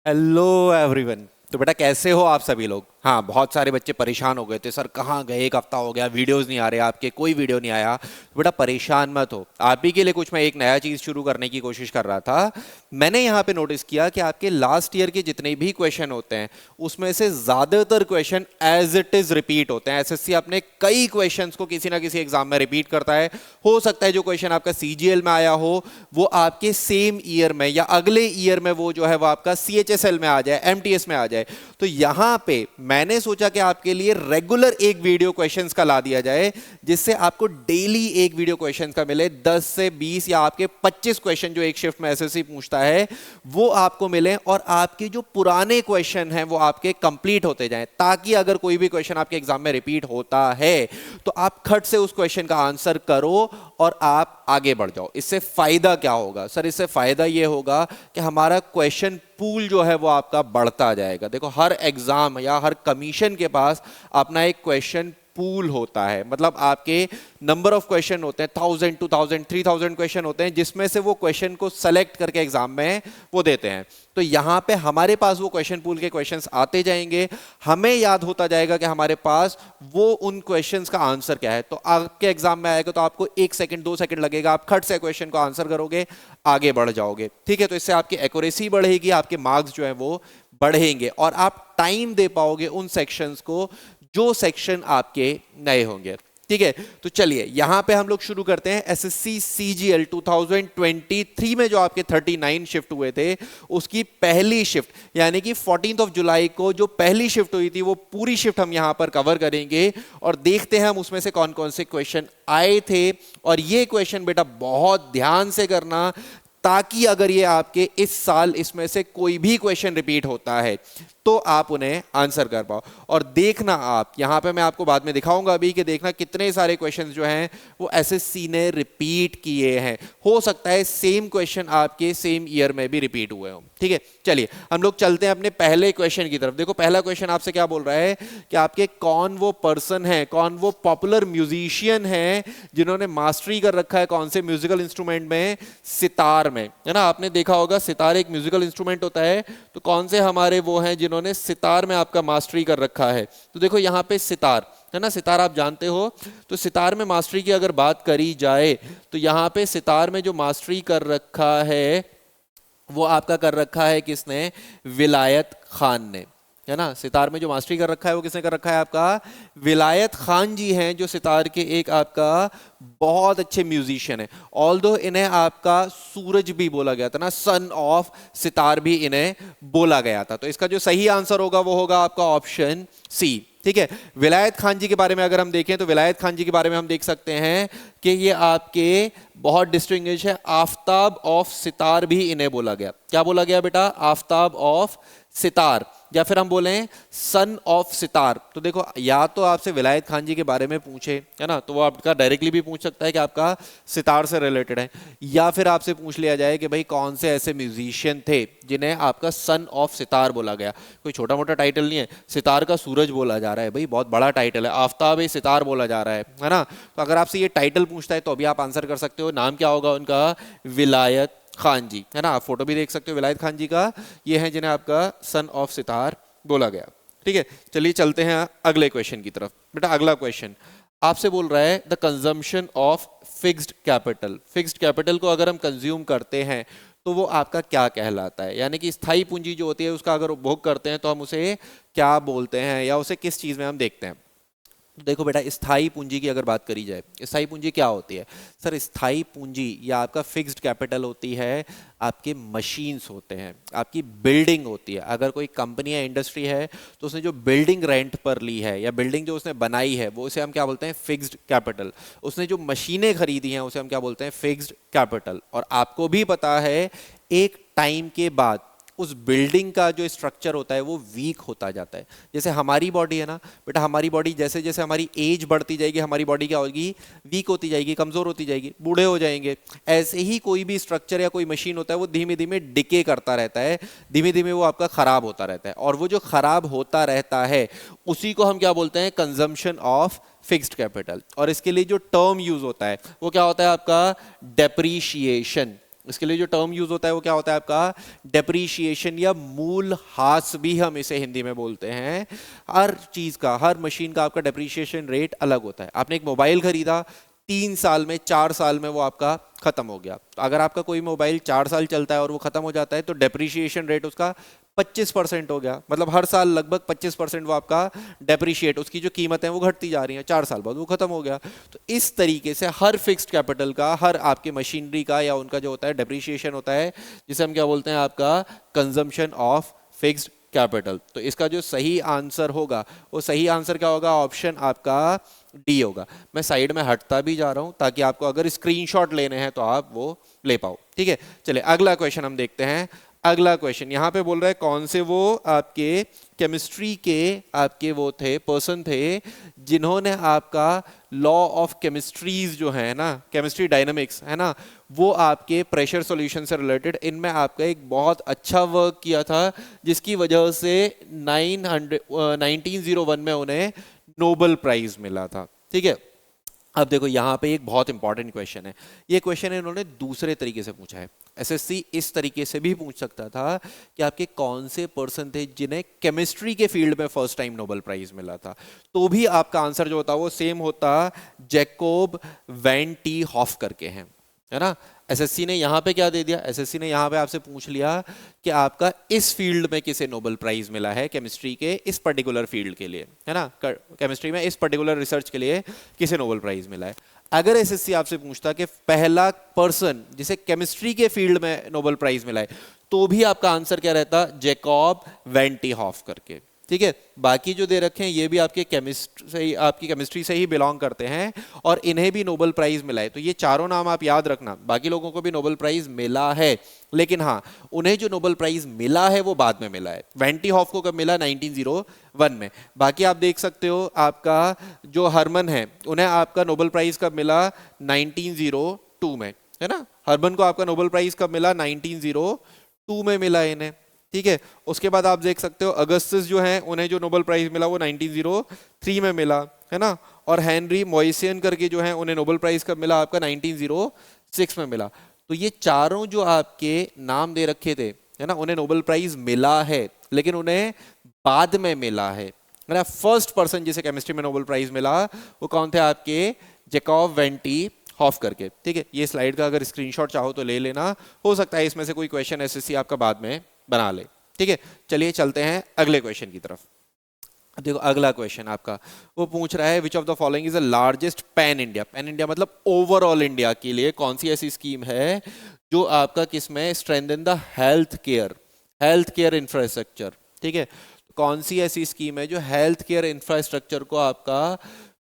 Hello everyone. तो बेटा कैसे हो आप सभी लोग। हाँ, बहुत सारे बच्चे परेशान हो गए थे, सर कहाँ गए, एक हफ्ता हो गया, वीडियोस नहीं आ रहे आपके, कोई वीडियो नहीं आया। तो बेटा परेशान मत हो, आप ही के लिए कुछ मैं एक नया चीज़ शुरू करने की कोशिश कर रहा था। मैंने यहाँ पे नोटिस किया कि आपके लास्ट ईयर के जितने भी क्वेश्चन होते हैं उसमें से ज़्यादातर question as it is repeat होते हैं। एसएससी अपने कई क्वेश्चंस को किसी ना किसी एग्जाम में रिपीट करता है। हो सकता है जो क्वेश्चन आपका सीजीएल में आया हो वो आपके सेम ईयर में या अगले ईयर में वो जो है वो आपका सीएचएसएल में आ जाए, एमटीएस में आ जाए। तो यहां पे मैंने सोचा कि आपके लिए रेगुलर एक वीडियो क्वेश्चंस का ला दिया जाए, जिससे आपको डेली एक वीडियो क्वेश्चंस का मिले। 10 से 20 या आपके 25 क्वेश्चन जो एक शिफ्ट में एसएससी पूछता है वो आपको मिले, और आपके जो पुराने क्वेश्चन हैं वो आपके कंप्लीट होते जाएं, ताकि अगर कोई भी क्वेश्चन आपके एग्जाम में रिपीट होता है तो आप खट से उस क्वेश्चन का आंसर करो और आप आगे बढ़ जाओ। इससे फायदा क्या होगा सर? इससे फायदा ये होगा कि हमारा क्वेश्चन पूल जो है वो आपका बढ़ता जाएगा। देखो, हर एग्जाम या हर कमीशन के पास अपना एक क्वेश्चन पूल होता है, मतलब आपके नंबर ऑफ क्वेश्चन होते हैं, 1000 2000 3000 क्वेश्चन होते हैं, जिसमें से वो क्वेश्चन को सेलेक्ट करके एग्जाम में वो देते हैं। तो यहां पे हमारे पास वो क्वेश्चन पूल के क्वेश्चंस आते जाएंगे, हमें याद होता जाएगा कि हमारे पास वो उन क्वेश्चंस का आंसर क्या है। तो आपके एग्जाम में आएगा तो आपको 1 सेकंड 2 सेकंड लगेगा, आप खट से क्वेश्चन को आंसर करोगे, आगे बढ़ जाओगे। ठीक है, तो इससे आपकी एक्यूरेसी बढ़ेगी, आपके मार्क्स जो है वो बढ़ेंगे, और आप टाइम दे पाओगे उन सेक्शंस को जो सेक्शन आपके नए होंगे। ठीक है, तो चलिए यहां पे हम लोग शुरू करते हैं। एसएससी सीजीएल 2023 में जो आपके 39 शिफ्ट हुए थे उसकी पहली शिफ्ट, यानी कि 14 जुलाई को जो पहली शिफ्ट हुई थी वो पूरी शिफ्ट हम यहां पर कवर करेंगे, और देखते हैं हम उसमें से कौन कौन से क्वेश्चन आए थे। और ये क्वेश्चन बेटा बहुत ध्यान से करना, ताकि अगर ये आपके इस साल इसमें से कोई भी क्वेश्चन रिपीट होता है तो आप उन्हें आंसर कर पाओ। और देखना, आप यहां पे मैं आपको बाद में दिखाऊंगा अभी कि देखना कितने सारे क्वेश्चंस जो हैं वो एसएससी ने रिपीट किए हैं। हो सकता है सेम क्वेश्चन आपके सेम ईयर में भी रिपीट हुए हो। ठीक है, चलिए हम लोग चलते हैं अपने पहले क्वेश्चन की तरफ। देखो, पहला क्वेश्चन आपसे क्या बोल रहा है कि आपके कौन वो पर्सन है, कौन वो पॉपुलर म्यूजिशियन है जिन्होंने मास्टरी कर रखा है कौन से म्यूजिकल इंस्ट्रूमेंट में? सितार में, है ना। आपने देखा होगा सितार एक म्यूजिकल इंस्ट्रूमेंट होता है, तो कौन से हमारे वो हैं जिन्होंने सितार में आपका मास्टरी कर रखा है? तो देखो यहाँ पे सितार है ना, सितार आप जानते हो। तो सितार में मास्टरी की अगर बात करी जाए तो यहाँ पे सितार में जो मास्टरी कर रखा है वो आपका कर रखा है किसने? विलायत खान ने, है ना। सितार में जो मास्टरी कर रखा है वो किसने कर रखा है? आपका विलायत खान जी हैं, जो सितार के एक आपका बहुत अच्छे म्यूजिशियन है। ऑल्दो इन्हें आपका सूरज भी बोला गया था ना, सन ऑफ सितार भी इन्हें बोला गया था। तो इसका जो सही आंसर होगा वो होगा आपका ऑप्शन सी। ठीक है, विलायत खान जी के बारे में अगर हम देखें तो विलायत खान जी के बारे में हम देख सकते हैं कि ये आपके बहुत डिस्टिंग्विश है। आफ्ताब ऑफ सितार भी इन्हें बोला गया। क्या बोला गया बेटा? आफ्ताब ऑफ सितार, या फिर हम बोलें सन ऑफ सितार। तो देखो, या तो आपसे विलायत खान जी के बारे में पूछे, है ना, तो वो आपका डायरेक्टली भी पूछ सकता है कि आपका सितार से रिलेटेड है, या फिर आपसे पूछ लिया जाए कि भाई कौन से ऐसे म्यूजिशियन थे जिन्हें आपका सन ऑफ सितार बोला गया। कोई छोटा मोटा टाइटल नहीं है, सितार का सूरज बोला जा रहा है, भाई बहुत बड़ा टाइटल है, आफ्ताब सितार बोला जा रहा है ना। तो अगर आपसे ये टाइटल पूछता है तो अभी आप आंसर कर सकते हो। नाम क्या होगा उनका? विलायत खान जी, है ना। आप फोटो भी देख सकते हो विलायत खान जी का, ये है जिन्हें आपका सन ऑफ सितार बोला गया। ठीक है, चलिए चलते हैं अगले क्वेश्चन की तरफ। बेटा अगला क्वेश्चन आपसे बोल रहा है the consumption of fixed capital. Fixed capital को अगर हम कंज्यूम करते हैं तो वो आपका क्या कहलाता है? यानी कि स्थायी पूंजी जो होती है उसका अगर उपभोग करते हैं तो हम उसे क्या बोलते हैं, या उसे किस चीज में हम देखते हैं? तो देखो बेटा, स्थायी पूंजी की अगर बात करी जाए, स्थायी पूंजी क्या होती है? सर स्थायी पूंजी या आपका फिक्स्ड कैपिटल होती है, आपके मशीन्स होते हैं, आपकी बिल्डिंग होती है। अगर कोई कंपनी या इंडस्ट्री है तो उसने जो बिल्डिंग रेंट पर ली है या बिल्डिंग जो उसने बनाई है वो उसे हम क्या बोलते हैं? Fixed capital. उसने जो मशीनें खरीदी हैं उसे हम क्या बोलते हैं? Fixed capital. और आपको भी पता है एक टाइम के बाद उस बिल्डिंग का जो स्ट्रक्चर होता है वो वीक होता जाता है। जैसे हमारी बॉडी है ना बेटा, हमारी बॉडी जैसे जैसे हमारी एज बढ़ती जाएगी हमारी बॉडी क्या होगी? वीक होती जाएगी, कमजोर होती जाएगी, बूढ़े हो जाएंगे। ऐसे ही कोई भी स्ट्रक्चर या कोई मशीन होता है वो धीमे धीमे डिके करता रहता है, धीमे धीमे वो आपका खराब होता रहता है। और वो जो खराब होता रहता है उसी को हम क्या बोलते हैं? Consumption of fixed capital. और इसके लिए जो टर्म यूज होता है वो क्या होता है? आपका डेप्रीशिएशन। इसके लिए जो टर्म यूज होता है वो क्या होता है आपका डेप्रीशिएशन या मूल्यह्रास भी हम इसे हिंदी में बोलते हैं। हर चीज का, हर मशीन का आपका डेप्रीशिएशन रेट अलग होता है। आपने एक मोबाइल खरीदा, 3 साल में, 4 साल में वो आपका खत्म हो गया। तो अगर आपका कोई मोबाइल 4 साल चलता है और वो खत्म हो जाता है तो डेप्रीशिएशन रेट उसका 25% हो गया। मतलब हर साल लगभग 25% वो आपका डेप्रीशिएट, उसकी जो कीमत है वो घटती जा रही है, 4 साल बाद वो खत्म हो गया। तो इस तरीके से हर फिक्स्ड कैपिटल का, हर आपके मशीनरी का या उनका जो होता है डेप्रीशिएशन होता है, जिसे हम क्या बोलते हैं आपका कंजम्पशन ऑफ फिक्स्ड कैपिटल। तो इसका जो सही आंसर होगा, वो सही आंसर क्या होगा, ऑप्शन आपका डी होगा। मैं साइड में हटता भी जा रहा हूं ताकि आपको अगर स्क्रीनशॉट लेने हैं तो आप वो ले पाओ। ठीक है, चलिए अगला क्वेश्चन हम देखते हैं। अगला क्वेश्चन यहाँ पे बोल रहा है कौन से वो आपके केमिस्ट्री के आपके वो थे, पर्सन थे जिन्होंने आपका लॉ ऑफ केमिस्ट्रीज जो है ना, केमिस्ट्री डायनामिक्स है ना, वो आपके प्रेशर सॉल्यूशन से रिलेटेड इनमें आपका एक बहुत अच्छा वर्क किया था, जिसकी वजह से 1901 में उन्हें नोबेल प्राइज मिला था। ठीक है, अब देखो यहाँ पे एक बहुत इंपॉर्टेंट क्वेश्चन है। ये क्वेश्चन इन्होंने दूसरे तरीके से पूछा है। एसएससी इस तरीके से भी पूछ सकता था कि आपके कौन से पर्सन थे जिन्हें केमिस्ट्री के फील्ड में फर्स्ट टाइम नोबेल प्राइज मिला था, तो भी आपका आंसर जो होता वो सेम होता, जैकोब वैन टी हॉफ करके हैं, है ना। एसएससी ने यहाँ पे क्या दे दिया, एसएससी ने यहाँ पे आपसे पूछ लिया कि आपका इस फील्ड में किसे नोबेल प्राइज मिला है, केमिस्ट्री के इस पर्टिकुलर फील्ड के लिए, है ना, केमिस्ट्री में इस पर्टिकुलर रिसर्च के लिए किसे नोबेल प्राइज मिला है। अगर एसएससी आपसे पूछता कि पहला पर्सन जिसे केमिस्ट्री के फील्ड में नोबेल प्राइज मिला है, तो भी आपका आंसर क्या रहता, जैकॉब वैन टी हॉफ करके। ठीक है, बाकी जो दे रखे हैं ये भी आपके केमिस्ट्री से ही, आपकी केमिस्ट्री से ही बिलोंग करते हैं और इन्हें भी नोबेल प्राइज मिला है। तो ये चारों नाम आप याद रखना। बाकी लोगों को भी नोबेल प्राइज मिला है, लेकिन हाँ, उन्हें जो नोबेल प्राइज मिला है वो बाद में मिला है। वैन टी हॉफ को कब मिला, 1901 में। बाकी आप देख सकते हो आपका जो हरमन है, उन्हें आपका नोबेल प्राइज कब मिला, 1902 में, है ना। हरमन को आपका नोबेल प्राइज कब मिला, 1902 में मिला इन्हें। ठीक है, उसके बाद आप देख सकते हो अगस्टस जो है उन्हें जो नोबेल प्राइज मिला वो 1903 में मिला, है ना। और हेनरी मोइसियन करके जो है उन्हें नोबेल प्राइज कब मिला, आपका 1906 में मिला। तो ये चारों जो आपके नाम दे रखे थे, है ना, उन्हें नोबेल प्राइज मिला है, लेकिन उन्हें बाद में मिला है ना। फर्स्ट पर्सन जिसे केमिस्ट्री में नोबेल प्राइज मिला वो कौन थे, आपके जैकॉब वैन टी हॉफ करके। ठीक है, ये स्लाइड का अगर स्क्रीनशॉट चाहो तो ले लेना, हो सकता है इसमें से कोई क्वेश्चन एसएससी आपका बाद में बना ले। ठीक है, चलिए चलते हैं अगले क्वेश्चन की तरफ। देखो अगला क्वेश्चन आपका वो पूछ रहा है, which of the following is the largest pan India, pan India मतलब ओवरऑल इंडिया के लिए कौन सी ऐसी स्कीम है जो आपका किसमें strengthen the health care infrastructure. ठीक है, कौन सी ऐसी स्कीम है जो हेल्थ केयर इंफ्रास्ट्रक्चर को आपका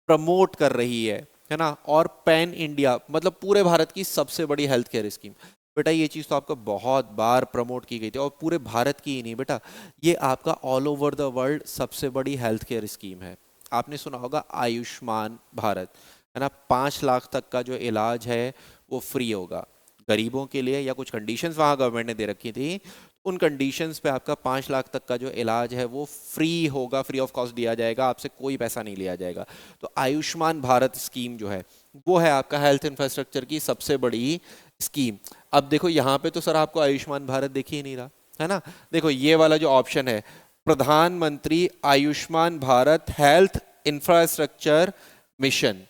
प्रमोट कर रही है ना, और पैन इंडिया मतलब पूरे भारत की सबसे बड़ी हेल्थ केयर स्कीम। बेटा ये चीज़ तो आपका बहुत बार प्रमोट की गई थी, और पूरे भारत की ही नहीं बेटा, ये आपका ऑल ओवर द वर्ल्ड सबसे बड़ी हेल्थ केयर स्कीम है। आपने सुना होगा आयुष्मान भारत, है ना। 5 लाख तक का जो इलाज है वो फ्री होगा गरीबों के लिए, या कुछ कंडीशंस वहाँ गवर्नमेंट ने दे रखी थी, उन कंडीशंस पे आपका 5 लाख तक का जो इलाज है वो फ्री होगा, फ्री ऑफ कॉस्ट दिया जाएगा, आपसे कोई पैसा नहीं लिया जाएगा। तो आयुष्मान भारत स्कीम जो है वो है आपका हेल्थ इंफ्रास्ट्रक्चर की सबसे बड़ी स्कीम। अब देखो यहाँ पे तो सर आपको आयुष्मान भारत दिख ही नहीं रहा, है ना। देखो ये वाला जो ऑप्शन है, प्रधानमंत्री Ayushman Bharat health infrastructure mission,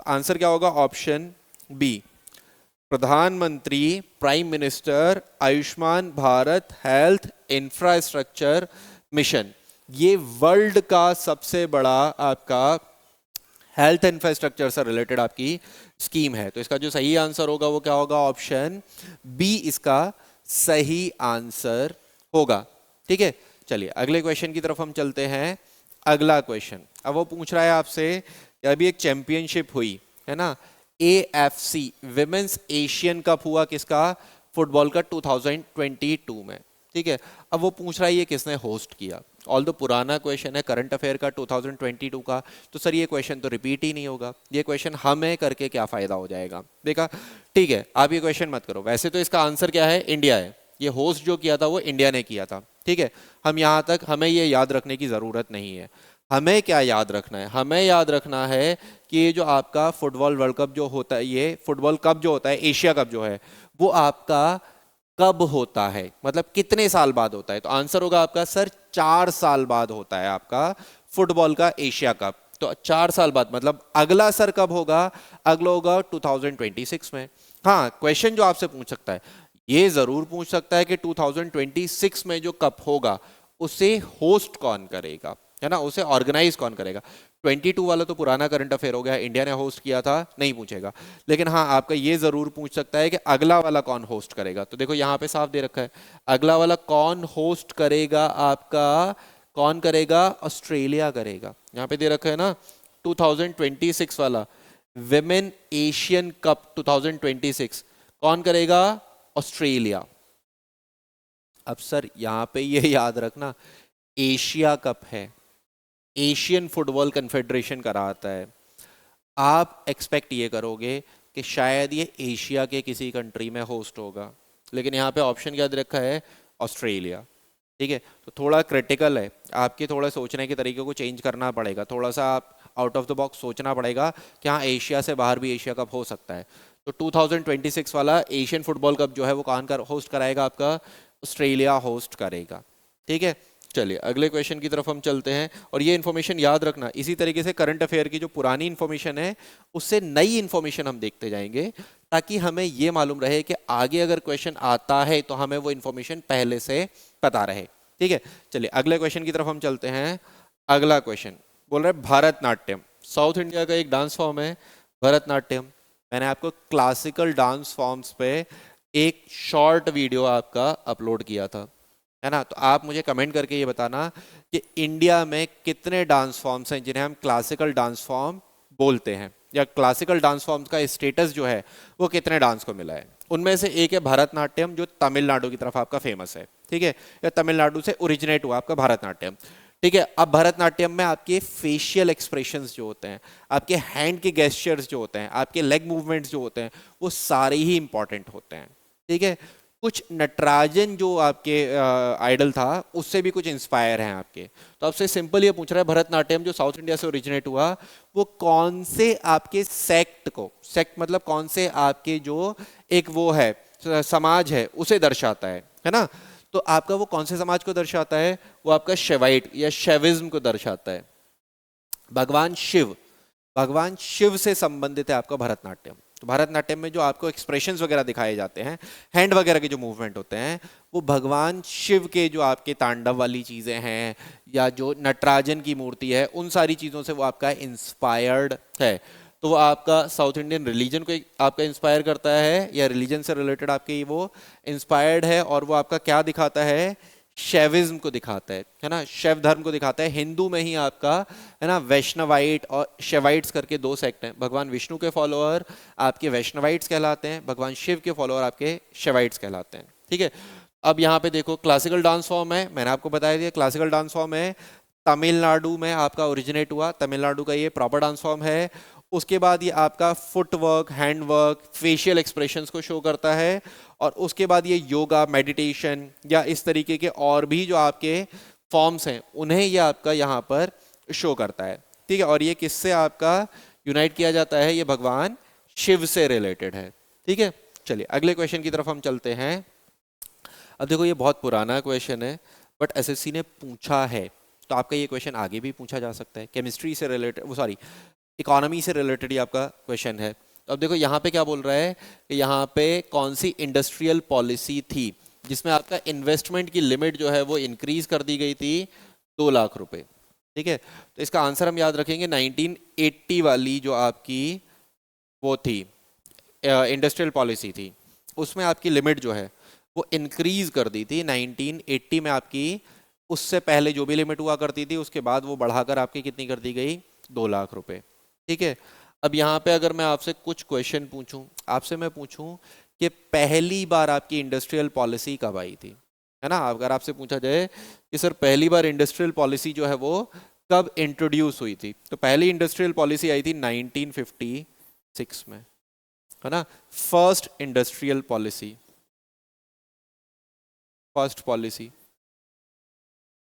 answer क्या होगा, ऑप्शन बी, प्रधानमंत्री prime minister Ayushman Bharat health infrastructure mission. ये वर्ल्ड का सबसे बड़ा आपका हेल्थ इंफ्रास्ट्रक्चर से रिलेटेड आपकी स्कीम है। तो इसका जो सही आंसर होगा वो क्या होगा, ऑप्शन बी इसका सही आंसर होगा। ठीक है, चलिए अगले क्वेश्चन की तरफ हम चलते हैं। अगला क्वेश्चन अब वो पूछ रहा है आपसे, अभी एक चैंपियनशिप हुई है ना, AFC विमेंस एशियन कप हुआ किसका, फुटबॉल का 2022 में। ठीक है, अब वो पूछ रहा है ये किसने होस्ट किया। ऑल दो पुराना क्वेश्चन है करंट अफेयर का 2022 का, तो सर ये क्वेश्चन तो रिपीट ही नहीं होगा, ये क्वेश्चन हमें करके क्या फायदा हो जाएगा। देखा, ठीक है, आप ये क्वेश्चन मत करो। वैसे तो इसका आंसर क्या है, इंडिया है, ये होस्ट जो किया था वो इंडिया ने किया था। ठीक है, हम यहाँ तक हमें ये याद रखने की जरूरत नहीं है। हमें क्या याद रखना है, हमें याद रखना है कि ये जो आपका फुटबॉल वर्ल्ड कप जो होता है, ये फुटबॉल कप जो होता है, एशिया कप जो है, वो आपका कब होता है, मतलब कितने साल बाद होता है? तो आंसर होगा आपका सर 4 साल बाद होता है आपका फुटबॉल का एशिया कप। तो 4 साल बाद मतलब अगला सर कब होगा? अगला होगा 2026 में। हाँ, क्वेश्चन जो आपसे पूछ सकता है, ये जरूर पूछ सकता है कि 2026 में जो कप होगा उसे होस्ट कौन करेगा, है ना, उसे ऑर्गेनाइज कौन करेगा। 22 वाला तो पुराना करंट अफेयर हो गया, इंडिया ने होस्ट किया था, नहीं पूछेगा। लेकिन हाँ, आपका ये जरूर पूछ सकता है कि अगला वाला कौन होस्ट करेगा। तो देखो यहाँ पे साफ दे रखा है, अगला वाला कौन होस्ट करेगा आपका, कौन करेगा? ऑस्ट्रेलिया करेगा। यहाँ पे दे रखा है ना 2026 वाला विमेन एशियन कप 2026 कौन करेगा? ऑस्ट्रेलिया। अब सर यहाँ पे ये याद रखना, एशिया कप है, एशियन फुटबॉल कन्फेडरेशन कराता है। आप एक्सपेक्ट ये करोगे कि शायद ये एशिया के किसी कंट्री में होस्ट होगा, लेकिन यहाँ पे ऑप्शन क्या दे रखा है? ऑस्ट्रेलिया। ठीक है, तो थोड़ा क्रिटिकल है, आपके थोड़ा सोचने के तरीके को चेंज करना पड़ेगा, थोड़ा सा आप आउट ऑफ द बॉक्स सोचना पड़ेगा कि हाँ, एशिया से बाहर भी एशिया कप हो सकता है। तो 2026 वाला एशियन फुटबॉल कप जो है वो कौन होस्ट कराएगा? आपका ऑस्ट्रेलिया होस्ट करेगा। ठीक है, चलिए अगले क्वेश्चन की तरफ हम चलते हैं। और ये इन्फॉर्मेशन याद रखना, इसी तरीके से करंट अफेयर की जो पुरानी इन्फॉर्मेशन है उससे नई इन्फॉर्मेशन हम देखते जाएंगे, ताकि हमें ये मालूम रहे कि आगे अगर क्वेश्चन आता है तो हमें वो इन्फॉर्मेशन पहले से पता रहे। ठीक है, चलिए अगले क्वेश्चन की तरफ हम चलते हैं। अगला क्वेश्चन बोल रहे भरतनाट्यम, साउथ इंडिया का एक डांस फॉर्म है भरतनाट्यम। मैंने आपको क्लासिकल डांस फॉर्म्स पे एक शॉर्ट वीडियो आपका अपलोड किया था, है ना। तो आप मुझे कमेंट करके ये बताना कि इंडिया में कितने डांस फॉर्म्स हैं जिन्हें हम क्लासिकल डांस फॉर्म बोलते हैं, या क्लासिकल डांस फॉर्म्स का स्टेटस जो है वो कितने डांस को मिला है। उनमें से एक है भरतनाट्यम, जो तमिलनाडु की तरफ आपका फेमस है। ठीक है, या तमिलनाडु से ओरिजिनेट हुआ आपका भरतनाट्यम। ठीक है, अब भरतनाट्यम में आपके फेशियल एक्सप्रेशंस जो होते हैं, आपके हैंड के गेस्चर्स जो होते हैं, आपके लेग मूवमेंट्स जो होते हैं, वो सारे ही इंपॉर्टेंट होते हैं। ठीक है, कुछ नटराजन जो आपके आइडल था उससे भी कुछ इंस्पायर हैं आपके। तो आपसे सिंपल ये पूछ रहा है, भरतनाट्यम जो साउथ इंडिया से ओरिजिनेट हुआ वो कौन से आपके सेक्ट को, सेक्ट मतलब कौन से आपके जो एक वो है समाज है उसे दर्शाता है ना। तो आपका वो कौन से समाज को दर्शाता है? वो आपका शैवाइट या शैविज्म को दर्शाता है। भगवान शिव, भगवान शिव से संबंधित है आपका भरतनाट्यम। तो भरतनाट्यम में जो आपको एक्सप्रेशंस वगैरह दिखाए जाते हैं, हैंड वगैरह के जो मूवमेंट होते हैं, वो भगवान शिव के जो आपके तांडव वाली चीज़ें हैं या जो नटराजन की मूर्ति है, उन सारी चीज़ों से वो आपका इंस्पायर्ड है। तो वो आपका साउथ इंडियन रिलीजन को आपका इंस्पायर करता है, या रिलीजन से रिलेटेड आपके वो इंस्पायर्ड है, और वो आपका क्या दिखाता है? शैविज्म को दिखाता है ना, शैव धर्म को दिखाता है। हिंदू में ही आपका है ना वैष्णवाइट और शैवाइट्स करके दो सेक्ट हैं। भगवान विष्णु के फॉलोअर आपके वैष्णवाइट्स कहलाते हैं, भगवान शिव के फॉलोअर आपके शैवाइट्स कहलाते हैं। ठीक है, अब यहाँ पे देखो क्लासिकल डांस फॉर्म है, मैंने आपको बताया दिया क्लासिकल डांस फॉर्म है, तमिलनाडु में आपका ओरिजिनेट हुआ, तमिलनाडु का ये प्रॉपर डांस फॉर्म है। उसके बाद ये आपका फुटवर्क, हैंडवर्क, फेशियल एक्सप्रेशंस को शो करता है, और उसके बाद ये योगा, मेडिटेशन या इस तरीके के और भी जो आपके फॉर्म्स हैं उन्हें ये आपका यहाँ पर शो करता है। ठीक है, और ये किससे आपका यूनाइट किया जाता है? ये भगवान शिव से रिलेटेड है। ठीक है, चलिए अगले क्वेश्चन की तरफ हम चलते हैं। अब देखो ये बहुत पुराना क्वेश्चन है, बट एसएससी ने पूछा है, तो आपका ये क्वेश्चन आगे भी पूछा जा सकता है। केमिस्ट्री से रिलेटेड, वो सॉरी इकोनॉमी से रिलेटेड ही आपका क्वेश्चन है। तो अब देखो यहाँ पे क्या बोल रहा है कि यहाँ पे कौन सी इंडस्ट्रियल पॉलिसी थी जिसमें आपका इन्वेस्टमेंट की लिमिट जो है वो इंक्रीज कर दी गई थी 2 लाख रुपए। ठीक है, तो इसका आंसर हम याद रखेंगे 1980 वाली जो आपकी वो थी इंडस्ट्रियल पॉलिसी थी, उसमें आपकी लिमिट जो है वो इंक्रीज कर दी थी 1980 में आपकी। उससे पहले जो भी लिमिट हुआ करती थी उसके बाद वो बढ़ाकर आपकी कितनी कर दी गई? 2 लाख रुपए। ठीक है, अब यहाँ पे अगर मैं आपसे कुछ क्वेश्चन पूछूं, आपसे मैं पूछूं कि पहली बार आपकी इंडस्ट्रियल पॉलिसी कब आई थी, है ना। अगर आपसे पूछा जाए कि सर पहली बार इंडस्ट्रियल पॉलिसी जो है वो कब इंट्रोड्यूस हुई थी, तो पहली इंडस्ट्रियल पॉलिसी आई थी 1956 में, है ना। First industrial policy, first policy,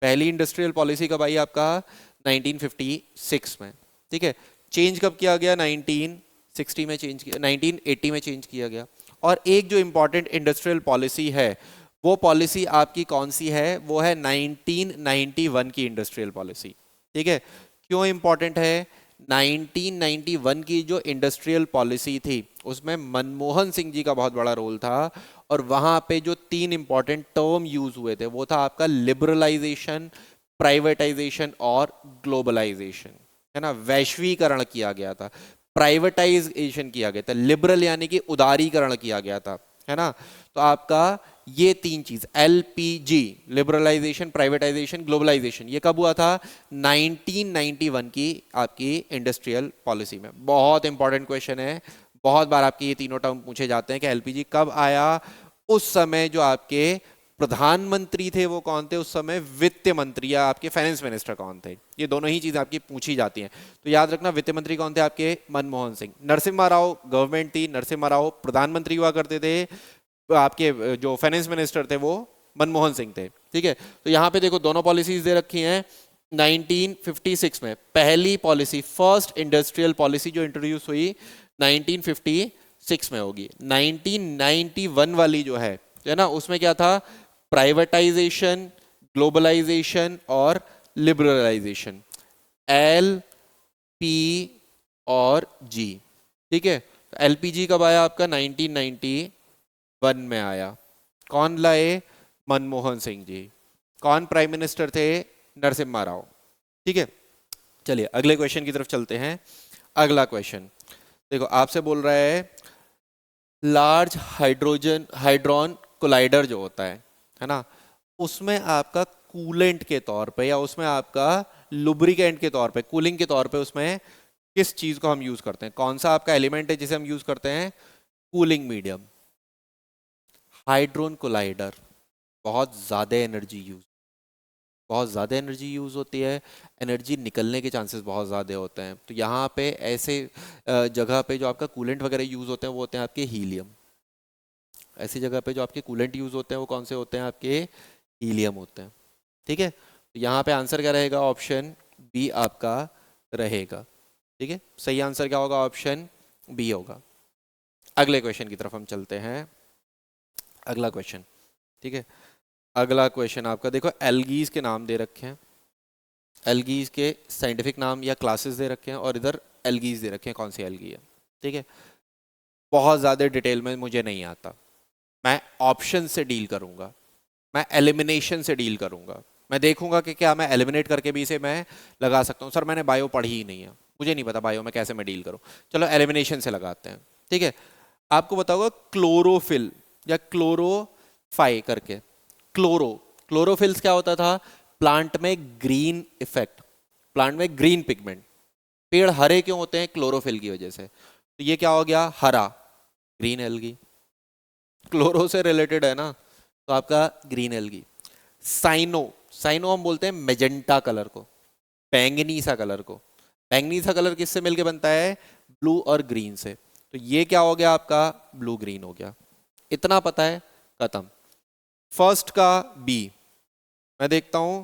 पहली इंडस्ट्रियल पॉलिसी कब आई आपका? 1956 में। ठीक है, चेंज कब किया गया? 1960 में चेंज किया, 1980 में चेंज किया गया। और एक जो इंपॉर्टेंट इंडस्ट्रियल पॉलिसी है वो पॉलिसी आपकी कौन सी है, वो है 1991 की इंडस्ट्रियल पॉलिसी। ठीक है, क्यों इंपॉर्टेंट है? 1991 की जो इंडस्ट्रियल पॉलिसी थी उसमें मनमोहन सिंह जी का बहुत बड़ा रोल था, और वहां पे जो तीन इंपॉर्टेंट टर्म यूज हुए थे वो था आपका लिबरलाइजेशन, प्राइवेटाइजेशन और ग्लोबलाइजेशन, है ना। वैश्वीकरण किया गया था, प्राइवेटाइजेशन किया गया था, लिबरल यानी कि उदारीकरण किया गया था, है ना। तो आपका ये तीन चीज एलपीजी, लिबरलाइजेशन, प्राइवेटाइजेशन, ग्लोबलाइजेशन, ये कब हुआ था? 1991 की आपकी इंडस्ट्रियल पॉलिसी में। बहुत इंपॉर्टेंट क्वेश्चन है, बहुत बार आपके ये तीनों टर्म पूछे जाते हैं कि एलपीजी कब आया। उस समय जो आपके प्रधानमंत्री थे वो कौन थे? उस समय वित्त मंत्री या आपके फाइनेंस मिनिस्टर कौन थे? ये दोनों ही चीजें आपकी पूछी जाती हैं। तो याद रखना, वित्त मंत्री कौन थे आपके? मनमोहन सिंह। नरसिम्हा राव गवर्नमेंट थी, नरसिम्हा राव प्रधानमंत्री हुआ करते थे, आपके जो फाइनेंस मिनिस्टर थे वो मनमोहन सिंह थे। ठीक है, तो यहाँ पे देखो दोनों पॉलिसीज दे रखी हैं। 1956 में पहली पॉलिसी, फर्स्ट इंडस्ट्रियल पॉलिसी जो इंट्रोड्यूस हुई 1956 में होगी। 1991 वाली जो है ना, उसमें क्या था? प्राइवेटाइजेशन, ग्लोबलाइजेशन और लिबरलाइजेशन, एल पी और जी। ठीक है, एलपीजी कब आया आपका? 1991 में आया। कौन लाए? मनमोहन सिंह जी। कौन प्राइम मिनिस्टर थे? नरसिम्हा राव। ठीक है, चलिए अगले क्वेश्चन की तरफ चलते हैं। अगला क्वेश्चन देखो, आपसे बोल रहा है लार्ज हाइड्रॉन कोलाइडर जो होता है ना, उसमें आपका कूलेंट के तौर पे या उसमें आपका लुब्रिकेंट के तौर पे, कूलिंग के तौर पे उसमें किस चीज को हम यूज करते हैं? कौन सा आपका एलिमेंट है जिसे हम यूज करते हैं? Cooling medium. हाइड्रोन कोलाइडर, बहुत ज़्यादा एनर्जी यूज, बहुत ज़्यादा एनर्जी यूज़ होती है, एनर्जी निकलने के चांसेस बहुत ज़्यादा होते हैं। तो यहाँ पे ऐसे जगह पे जो आपका कूलेंट वगैरह यूज़ होते हैं वो होते हैं आपके हीलियम। ऐसी जगह पे जो आपके कूलेंट यूज़ होते हैं वो कौन से होते हैं? आपके हीलियम होते हैं। ठीक है, तो यहाँ पे आंसर क्या रहेगा? ऑप्शन बी आपका रहेगा। ठीक है, सही आंसर क्या होगा? ऑप्शन बी होगा। अगले क्वेश्चन की तरफ हम चलते हैं। अगला क्वेश्चन, ठीक है, अगला क्वेश्चन आपका देखो, एल्गीज के नाम दे रखे हैं, एल्गीज के साइंटिफिक नाम या क्लासेस दे रखे हैं, और इधर एल्गीज दे रखे हैं, कौन सी एल्गी है। ठीक है, बहुत ज़्यादा डिटेल में मुझे नहीं आता, मैं ऑप्शन से डील करूंगा, मैं एलिमिनेशन से डील करूंगा। मैं देखूंगा कि क्या मैं एलिमिनेट करके भी इसे मैं लगा सकता हूँ। सर मैंने बायो पढ़ी ही नहीं है, मुझे नहीं पता बायो में कैसे मैं डील करूँ। चलो एलिमिनेशन से लगाते हैं। ठीक है, आपको बताऊंगा क्लोरोफिल या क्लोरोफाई करके। क्लोरोफिल्स क्या होता था? प्लांट में ग्रीन इफेक्ट, प्लांट में ग्रीन पिगमेंट, पेड़ हरे क्यों होते हैं? क्लोरोफिल की वजह से। तो ये क्या हो गया? हरा, ग्रीन एल्गी। क्लोरो से रिलेटेड है ना, तो आपका ग्रीन एल्गी। साइनो, साइनो हम बोलते हैं मेजेंटा कलर को, बैंगनी सा कलर को। बैंगनी सा कलर किससे मिलके बनता है? ब्लू और ग्रीन से। तो ये क्या हो गया आपका? ब्लू ग्रीन हो गया। इतना पता है, खत्म। फर्स्ट का बी, मैं देखता हूं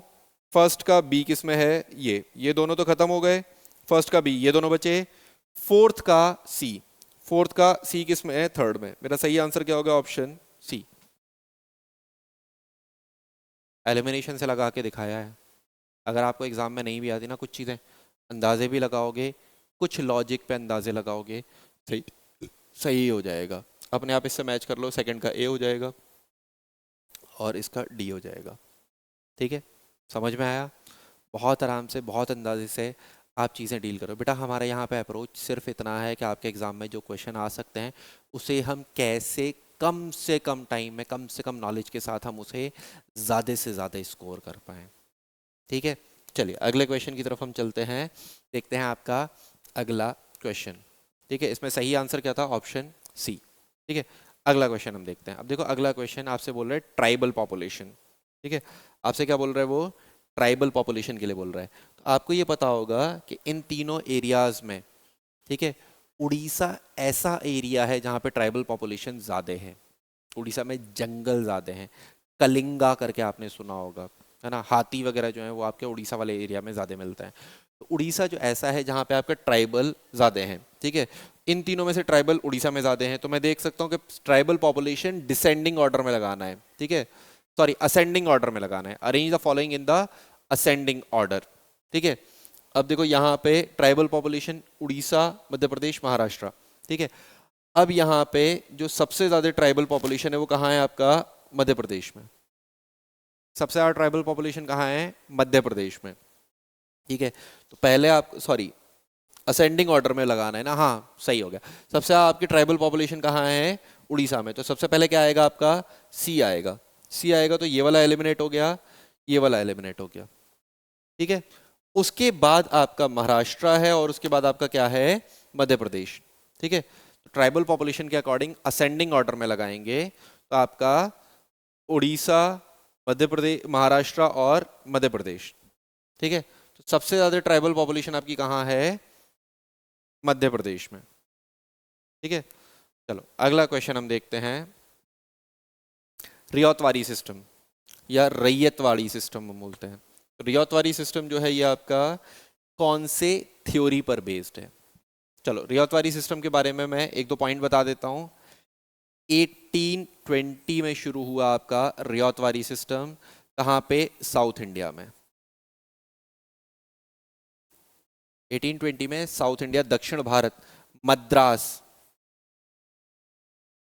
फर्स्ट का बी किस में है। ये दोनों तो खत्म हो गए, फर्स्ट का बी, ये दोनों बचे। फोर्थ का सी, फोर्थ का सी किस में है? थर्ड में। मेरा सही आंसर क्या होगा? ऑप्शन सी। एलिमिनेशन से लगा के दिखाया है। अगर आपको एग्जाम में नहीं भी आती ना, कुछ चीजें अंदाजे भी लगाओगे, कुछ लॉजिक पे अंदाजे लगाओगे, सही सही हो जाएगा। अपने आप इससे मैच कर लो, सेकंड का ए हो जाएगा और इसका डी हो जाएगा। ठीक है, समझ में आया? बहुत आराम से, बहुत अंदाजे से आप चीज़ें डील करो बेटा। हमारे यहाँ पे अप्रोच सिर्फ इतना है कि आपके एग्ज़ाम में जो क्वेश्चन आ सकते हैं उसे हम कैसे कम से कम टाइम में, कम से कम नॉलेज के साथ हम उसे ज़्यादा से ज़्यादा स्कोर कर पाएँ। ठीक है, चलिए अगले क्वेश्चन की तरफ हम चलते हैं। देखते हैं आपका अगला क्वेश्चन। ठीक है, इसमें सही आंसर क्या था? Option C. ठीक है, अगला क्वेश्चन हम देखते हैं। अब देखो अगला क्वेश्चन आपसे बोल रहा है ट्राइबल पॉपुलेशन। ठीक है, आपसे क्या बोल रहा है? वो ट्राइबल पॉपुलेशन के लिए बोल रहा है। तो आपको ये पता होगा कि इन तीनों एरियाज में, ठीक है, उड़ीसा ऐसा एरिया है जहाँ पे ट्राइबल पॉपुलेशन ज़्यादा है। उड़ीसा में जंगल ज़्यादा हैं, कलिंगा करके आपने सुना होगा, है ना। हाथी वगैरह जो है वो आपके उड़ीसा वाले एरिया में ज़्यादा मिलता है। तो उड़ीसा जो ऐसा है जहाँ पे आपके ट्राइबल ज़्यादा हैं। ठीक है, इन तीनों में से ट्राइबल उड़ीसा में ज्यादा हैं, तो मैं देख सकता हूँ कि ट्राइबल पॉपुलेशन डिसेंडिंग ऑर्डर में लगाना है, ठीक है, सॉरी असेंडिंग ऑर्डर में लगाना है, arrange the following in the ascending order, ठीक है। अब देखो यहाँ पे ट्राइबल पॉपुलेशन उड़ीसा, मध्य प्रदेश, महाराष्ट्र, ठीक है। अब यहाँ पे जो सबसे ज्यादा ट्राइबल पॉपुलेशन है वो कहाँ है आपका, मध्य प्रदेश में। सबसे ज्यादा ट्राइबल पॉपुलेशन कहाँ है, मध्य प्रदेश में, ठीक है। तो पहले आप, सॉरी असेंडिंग ऑर्डर में लगाना है ना, हाँ सही हो गया। सबसे ज्यादा आपकी ट्राइबल पॉपुलेशन कहाँ है, उड़ीसा में, तो सबसे पहले क्या आएगा आपका, सी आएगा। सी आएगा तो ये वाला एलिमिनेट हो गया, ये वाला एलिमिनेट हो गया, ठीक है। उसके बाद आपका महाराष्ट्र है और उसके बाद आपका क्या है, मध्य प्रदेश, ठीक है। तो ट्राइबल पॉपुलेशन के अकॉर्डिंग असेंडिंग ऑर्डर में लगाएंगे तो आपका उड़ीसा, मध्य प्रदेश, महाराष्ट्र और मध्य प्रदेश, ठीक है। तो सबसे ज्यादा ट्राइबल पॉपुलेशन आपकी कहाँ है, मध्य प्रदेश में, ठीक है। चलो अगला क्वेश्चन हम देखते हैं। रियातवारी सिस्टम या रैयतवाड़ी सिस्टम हम बोलते हैं। रियातवारी सिस्टम जो है ये आपका कौन से थ्योरी पर बेस्ड है। चलो रियातवारी सिस्टम के बारे में मैं एक दो पॉइंट बता देता हूं। 1820 में शुरू हुआ आपका रियातवारी सिस्टम, कहां पे, साउथ इंडिया में। 1820 में साउथ इंडिया, दक्षिण भारत, मद्रास,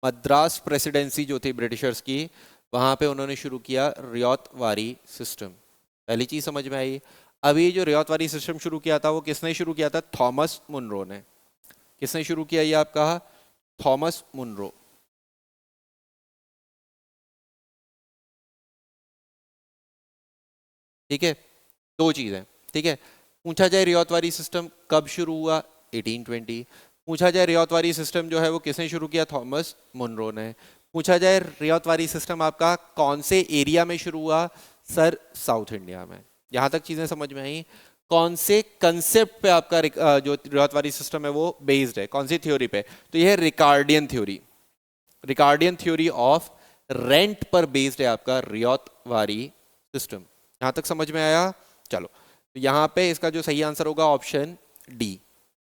मद्रास प्रेसिडेंसी जो थी ब्रिटिशर्स की, वहां पे उन्होंने शुरू किया रियातवारी सिस्टम। पहली चीज समझ में आई। अभी जो रियातवारी सिस्टम शुरू किया था वो किसने शुरू किया था, थॉमस मुनरो ने। किसने शुरू किया ये आपका, थॉमस मुनरो, ठीक है। दो चीजें, ठीक है। पूछा जाए रियातवारी सिस्टम कब शुरू हुआ, 1820। पूछा जाए रियातवारी सिस्टम जो है वो किसने शुरू किया, थॉमस मुनरो ने। पूछा जाए रियातवारी सिस्टम आपका कौन से एरिया में शुरू हुआ, सर साउथ इंडिया में। यहां तक चीजें समझ में आई। कौन से कंसेप्ट पे आपका जो रियातवारी सिस्टम है वो बेस्ड है, कौन सी थ्योरी पे, तो यह है Ricardian theory. Ricardian theory of rent पर बेस्ड है आपका रियातवारी सिस्टम। यहां तक समझ में आया। चलो तो यहां पे इसका जो सही आंसर होगा ऑप्शन डी,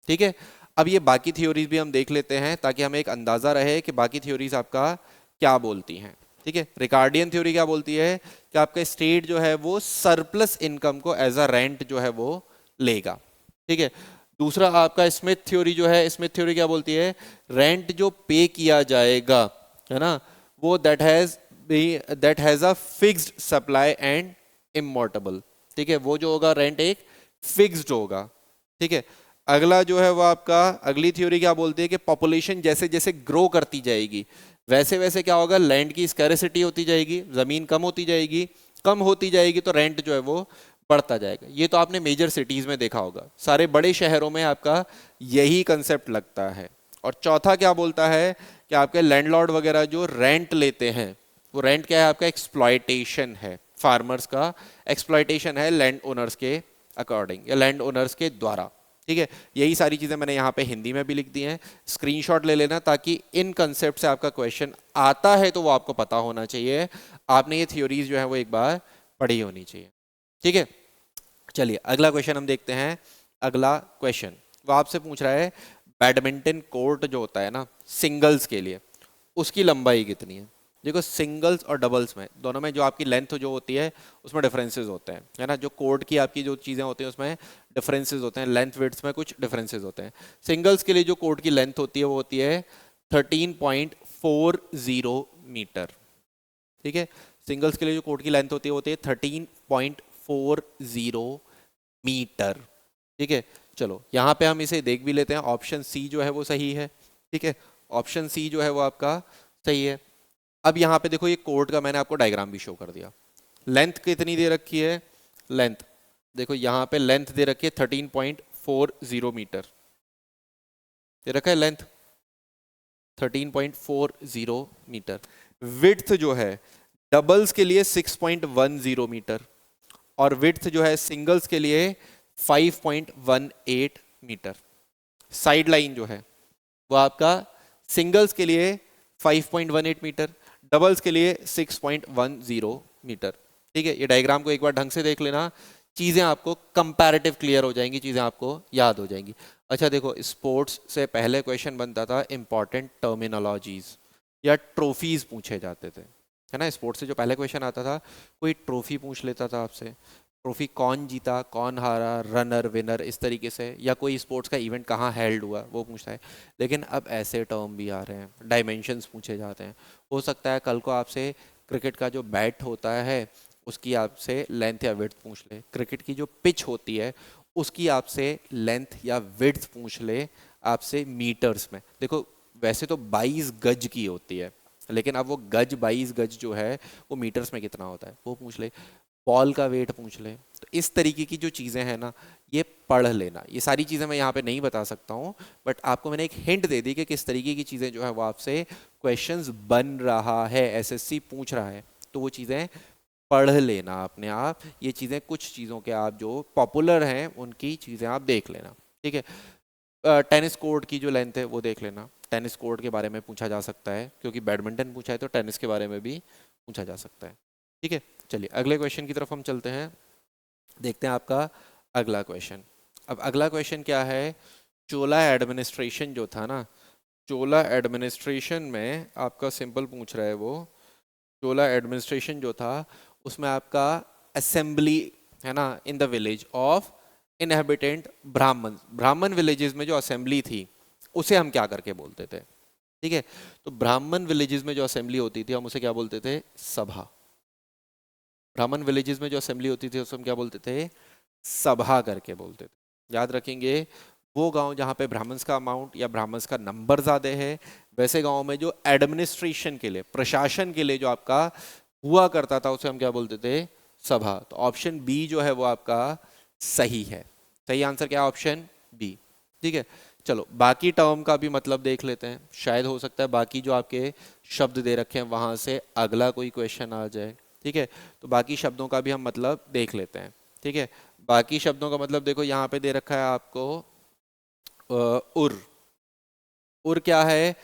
ठीक है। अब ये बाकी थ्योरीज भी हम देख लेते हैं ताकि हमें एक अंदाजा रहे कि बाकी थ्योरीज आपका क्या बोलती हैं, ठीक है। रिकार्डियन थ्योरी क्या बोलती है कि आपका स्टेट जो है वो सरप्लस इनकम को एज अ रेंट जो है वो लेगा, ठीक है। दूसरा आपका स्मिथ थ्योरी जो है, स्मिथ थ्योरी क्या बोलती है, रेंट जो पे किया जाएगा है ना वो that has a fixed supply and immovable, ठीक है। वो जो होगा रेंट एक फिक्स्ड होगा, ठीक है। अगला जो है वो आपका, अगली थ्योरी क्या बोलती है कि पॉपुलेशन जैसे जैसे ग्रो करती जाएगी वैसे वैसे क्या होगा, लैंड की स्कैरिसिटी होती जाएगी, जमीन कम होती जाएगी, कम होती जाएगी तो रेंट जो है वो बढ़ता जाएगा। ये तो आपने मेजर सिटीज में देखा होगा, सारे बड़े शहरों में आपका यही कंसेप्ट लगता है। और चौथा क्या बोलता है कि आपके लैंडलॉर्ड वगैरह जो रेंट लेते हैं वो रेंट क्या है आपका, एक्सप्लॉयटेशन है, फार्मर्स का एक्सप्लॉयटेशन है लैंड ओनर्स के अकॉर्डिंग या लैंड ओनर्स के द्वारा, ठीक है। यही सारी चीजें मैंने यहाँ पे हिंदी में भी लिख दी हैं, स्क्रीनशॉट ले लेना ताकि इन कंसेप्ट से आपका क्वेश्चन आता है तो वो आपको पता होना चाहिए, आपने ये थ्योरीज जो है वो एक बार पढ़ी होनी चाहिए, ठीक है। चलिए अगला क्वेश्चन हम देखते हैं। अगला क्वेश्चन वो आपसे पूछ रहा है बैडमिंटन कोर्ट जो होता है ना सिंगल्स के लिए, उसकी लंबाई कितनी है। देखो सिंगल्स और डबल्स में दोनों में जो आपकी लेंथ जो होती है उसमें डिफरेंसेस होते हैं, है ना। जो कोर्ट की आपकी जो चीज़ें होती हैं उसमें डिफरेंसेस होते हैं, लेंथ विड्थ में कुछ डिफरेंसेस होते हैं। सिंगल्स के लिए जो कोर्ट की लेंथ होती है वो होती है 13.40 मीटर, ठीक है। सिंगल्स के लिए जो कोर्ट की लेंथ होती है वो होती है 13.40 मीटर, ठीक है। चलो यहाँ पे हम इसे देख भी लेते हैं, ऑप्शन सी जो है वो सही है, ठीक है। ऑप्शन सी जो है वो आपका सही है। अब यहाँ पे देखो ये कोर्ट का मैंने आपको डायग्राम भी शो कर दिया। लेंथ कितनी दे रखी है, लेंथ देखो यहाँ पे लेंथ दे रखी है 13.40 मीटर दे रखा है, लेंथ 13.40 मीटर। विड्थ जो है डबल्स के लिए 6.10 मीटर और विड्थ जो है सिंगल्स के लिए 5.18 मीटर। साइड लाइन जो है वो आपका सिंगल्स के लिए 5.18 मीटर, डबल्स के लिए 6.10 मीटर, ठीक है। ये डायग्राम को एक बार ढंग से देख लेना। चीज़ें आपको कंपैरेटिव क्लियर हो जाएंगी, चीज़ें आपको याद हो जाएंगी। अच्छा देखो, स्पोर्ट्स से पहले क्वेश्चन बनता था इंपॉर्टेंट टर्मिनोलॉजीज या ट्रॉफीज पूछे जाते थे, है ना। स्पोर्ट्स से जो पहले क्वेश्चन आता था, कोई ट्रॉफी पूछ लेता था आपसे, ट्रॉफी कौन जीता, कौन हारा, रनर विनर, इस तरीके से, या कोई स्पोर्ट्स का इवेंट कहाँ हेल्ड हुआ वो पूछता है। लेकिन अब ऐसे टर्म भी आ रहे हैं, डायमेंशंस पूछे जाते हैं। हो सकता है कल को आपसे क्रिकेट का जो बैट होता है उसकी आपसे लेंथ या विड्थ पूछ ले, क्रिकेट की जो पिच होती है उसकी आपसे लेंथ या विड्थ पूछ ले आपसे मीटर्स में। देखो वैसे तो 22 गज की होती है, लेकिन अब वो गज 22 गज जो है वो मीटर्स में कितना होता है वो पूछ ले, बॉल का वेट पूछ ले। तो इस तरीके की जो चीज़ें हैं ना, ये पढ़ लेना। ये सारी चीज़ें मैं यहाँ पे नहीं बता सकता हूँ, बट आपको मैंने एक हिंट दे दी कि किस तरीके की चीज़ें जो है वो आपसे क्वेश्चंस बन रहा है, एसएससी पूछ रहा है, तो वो चीज़ें पढ़ लेना अपने आप। ये चीज़ें, कुछ चीज़ों के आप जो पॉपुलर हैं उनकी चीज़ें आप देख लेना, ठीक है। टेनिस कोर्ट की जो लेंथ है वो देख लेना, टेनिस कोर्ट के बारे में पूछा जा सकता है, क्योंकि बैडमिंटन पूछा है तो टेनिस के बारे में भी पूछा जा सकता है, ठीक है। चलिए अगले क्वेश्चन की तरफ हम चलते हैं, देखते हैं आपका अगला क्वेश्चन। अब अगला क्वेश्चन क्या है, चोला एडमिनिस्ट्रेशन जो था ना, चोला एडमिनिस्ट्रेशन में आपका सिंपल पूछ रहा है वो, चोला एडमिनिस्ट्रेशन जो था उसमें आपका असेंबली है ना, in the village of inhabitant ब्राह्मण, ब्राह्मण विलेजेस में जो असेंबली थी उसे हम क्या करके बोलते थे, ठीक है। तो ब्राह्मण विलेजेस में जो असेंबली होती थी हम उसे क्या बोलते थे, सभा। ब्राह्मण विलेजेस में जो असेंबली होती थी उसे हम क्या बोलते थे, सभा करके बोलते थे। याद रखेंगे, वो गांव जहाँ पे ब्राह्मण्स का अमाउंट या ब्राह्मण्स का नंबर ज़्यादा है, वैसे गांव में जो एडमिनिस्ट्रेशन के लिए, प्रशासन के लिए जो आपका हुआ करता था उसे हम क्या बोलते थे, सभा। तो ऑप्शन बी जो है वो आपका सही है। सही आंसर क्या है, ऑप्शन बी, ठीक है। चलो बाकी टर्म का भी मतलब देख लेते हैं, शायद हो सकता है बाकी जो आपके शब्द दे रखे हैं वहां से अगला कोई क्वेश्चन आ जाए, ठीक है। तो बाकी शब्दों का भी हम मतलब देख लेते हैं, ठीक है। बाकी शब्दों का मतलब देखो यहाँ पे दे रखा है आपको उर। उर क्या है,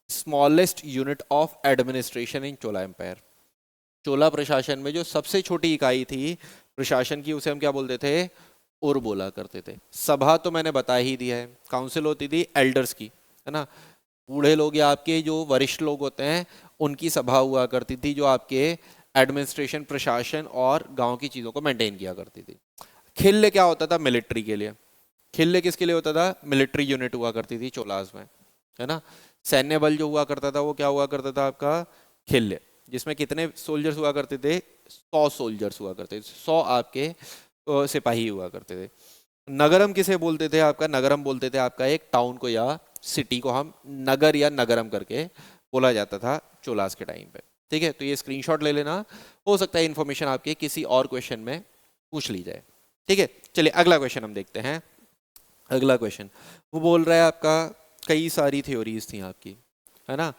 smallest unit of administration in Chola empire. Chola प्रशासन में जो सबसे छोटी इकाई थी प्रशासन की उसे हम क्या बोलते थे, उर बोला करते थे। सभा तो मैंने बता ही दिया है, काउंसिल होती थी एल्डर्स की, है ना। बूढ़े लोग या आपके जो वरिष्ठ लोग होते हैं उनकी सभा हुआ करती थी, जो आपके एडमिनिस्ट्रेशन, प्रशासन और गांव की चीज़ों को मेंटेन किया करती थी। खिल्ले क्या होता था, मिलिट्री के लिए। खिल्ले किसके लिए होता था, मिलिट्री यूनिट हुआ करती थी चोलास में, है ना। सैन्य बल जो हुआ करता था वो क्या हुआ करता था आपका, खिल्ले, जिसमें कितने सोल्जर्स हुआ करते थे, 100 सोल्जर्स हुआ करते थे, 100 आपके सिपाही हुआ करते थे। नगरम किसे बोलते थे आपका, नगरम बोलते थे आपका एक टाउन को या सिटी को हम नगर या नगरम करके बोला जाता था चोलास के टाइम पे, ठीक है। तो ये स्क्रीनशॉट ले लेना, हो सकता है इन्फॉर्मेशन आपके किसी और क्वेश्चन में पूछ ली जाए, ठीक है। चलिए अगला क्वेश्चन हम देखते हैं। अगला क्वेश्चन वो बोल रहा है आपका, कई सारी थ्योरीज थी आपकी, है ना।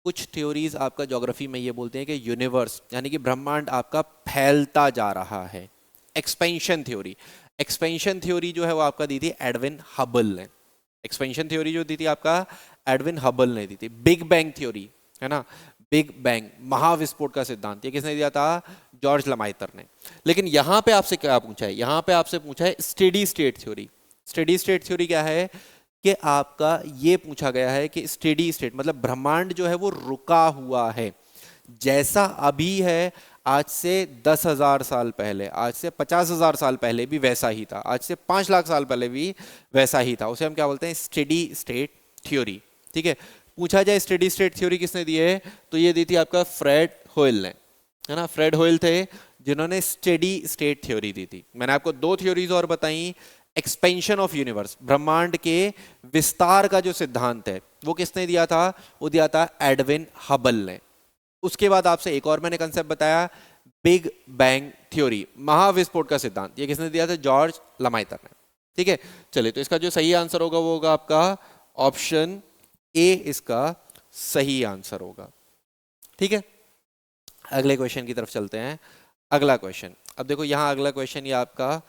कुछ थ्योरीज आपका ज्योग्राफी में ये बोलते हैं कि यूनिवर्स यानी कि ब्रह्मांड आपका फैलता जा रहा है, एक्सपेंशन थ्योरी। एक्सपेंशन थ्योरी जो है वो आपका दी थी एडविन हबल ने। एक्सपेंशन थ्योरी जो दी थी आपका एडविन हबल ने दी थी। बिग बैंग थ्योरी, है ना, बिग बैंग, महाविस्फोट का सिद्धांत, ये किसने दिया था, जॉर्ज लमाइतर ने। लेकिन यहां पे आपसे क्या पूछा है, यहां पे आपसे पूछा है steady state theory. Steady state theory क्या है कि आपका ये पूछा गया है कि स्टेडी स्टेट मतलब ब्रह्मांड जो है वो रुका हुआ है, जैसा अभी है आज से 10,000 साल पहले, आज से 50,000 साल पहले भी वैसा ही था, आज से 5 लाख साल पहले भी वैसा ही था। उसे हम क्या बोलते हैं, स्टेडी स्टेट थ्योरी, ठीक है। पूछा जाए स्टेडी स्टेट थ्योरी किसने दी है, तो ये दी थी आपका फ्रेड होयल ने, है ना। फ्रेड होयल थे जिन्होंने स्टेडी स्टेट थ्योरी दी थी। मैंने आपको 2 थ्योरीज और बताई, एक्सपेंशन ऑफ यूनिवर्स, ब्रह्मांड के विस्तार का जो सिद्धांत है वो किसने दिया था, वो दिया था एडविन हबल ने। उसके बाद आपसे एक और मैंने कंसेप्ट बताया, बिग बैंग थ्योरी, महाविस्फोट का सिद्धांत, ये किसने दिया था, जॉर्ज लमाइतर ने, ठीक है। चलिए तो इसका जो सही आंसर होगा वो होगा आपका ऑप्शन ए, इसका सही आंसर होगा, ठीक है। अगले क्वेश्चन की तरफ चलते हैं। अगला क्वेश्चन, अब देखो यहाँ अगला क्वेश्चन ये आपका,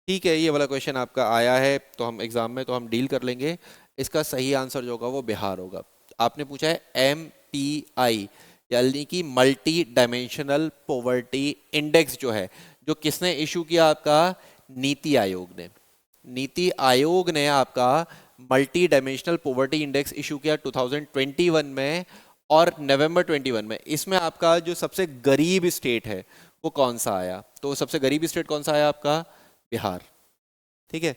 ठीक है, ये वाला क्वेश्चन आपका आया है तो हम एग्जाम में तो हम डील कर लेंगे। इसका सही आंसर जो होगा वो बिहार होगा। आपने पूछा है MPI यानी कि मल्टी डायमेंशनल पॉवर्टी इंडेक्स जो है, जो किसने इशू किया, आपका नीति आयोग ने। नीति आयोग ने आपका multi dimensional poverty index issue किया 2021 में और नवंबर 21 में। इसमें आपका जो सबसे गरीब स्टेट है वो कौन सा आया? तो सबसे गरीब स्टेट कौन सा आया आपका? बिहार। ठीक है,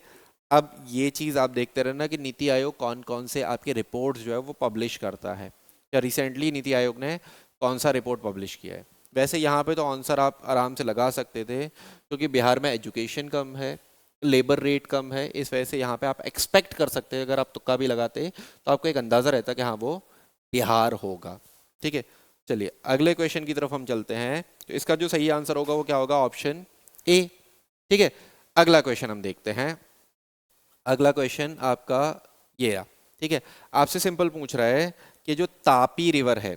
अब ये चीज़ आप देखते रहना कि नीति आयोग कौन कौन से आपके रिपोर्ट्स जो है वो पब्लिश करता है, या रिसेंटली नीति आयोग ने कौन सा रिपोर्ट पब्लिश किया है। वैसे यहाँ पे तो आंसर आप आराम से लगा सकते थे, क्योंकि बिहार में एजुकेशन कम है, लेबर रेट कम है, इस वजह से यहाँ पे आप एक्सपेक्ट कर सकते हैं, अगर आप तुक्का भी लगाते तो आपको एक अंदाज़ा रहता कि हाँ वो बिहार होगा। ठीक है, चलिए अगले क्वेश्चन की तरफ हम चलते हैं। तो इसका जो सही आंसर होगा वो क्या होगा? Option A. ठीक है, अगला क्वेश्चन हम देखते हैं। अगला क्वेश्चन आपका ये है। ठीक है, आपसे सिंपल पूछ रहा है कि जो तापी रिवर है,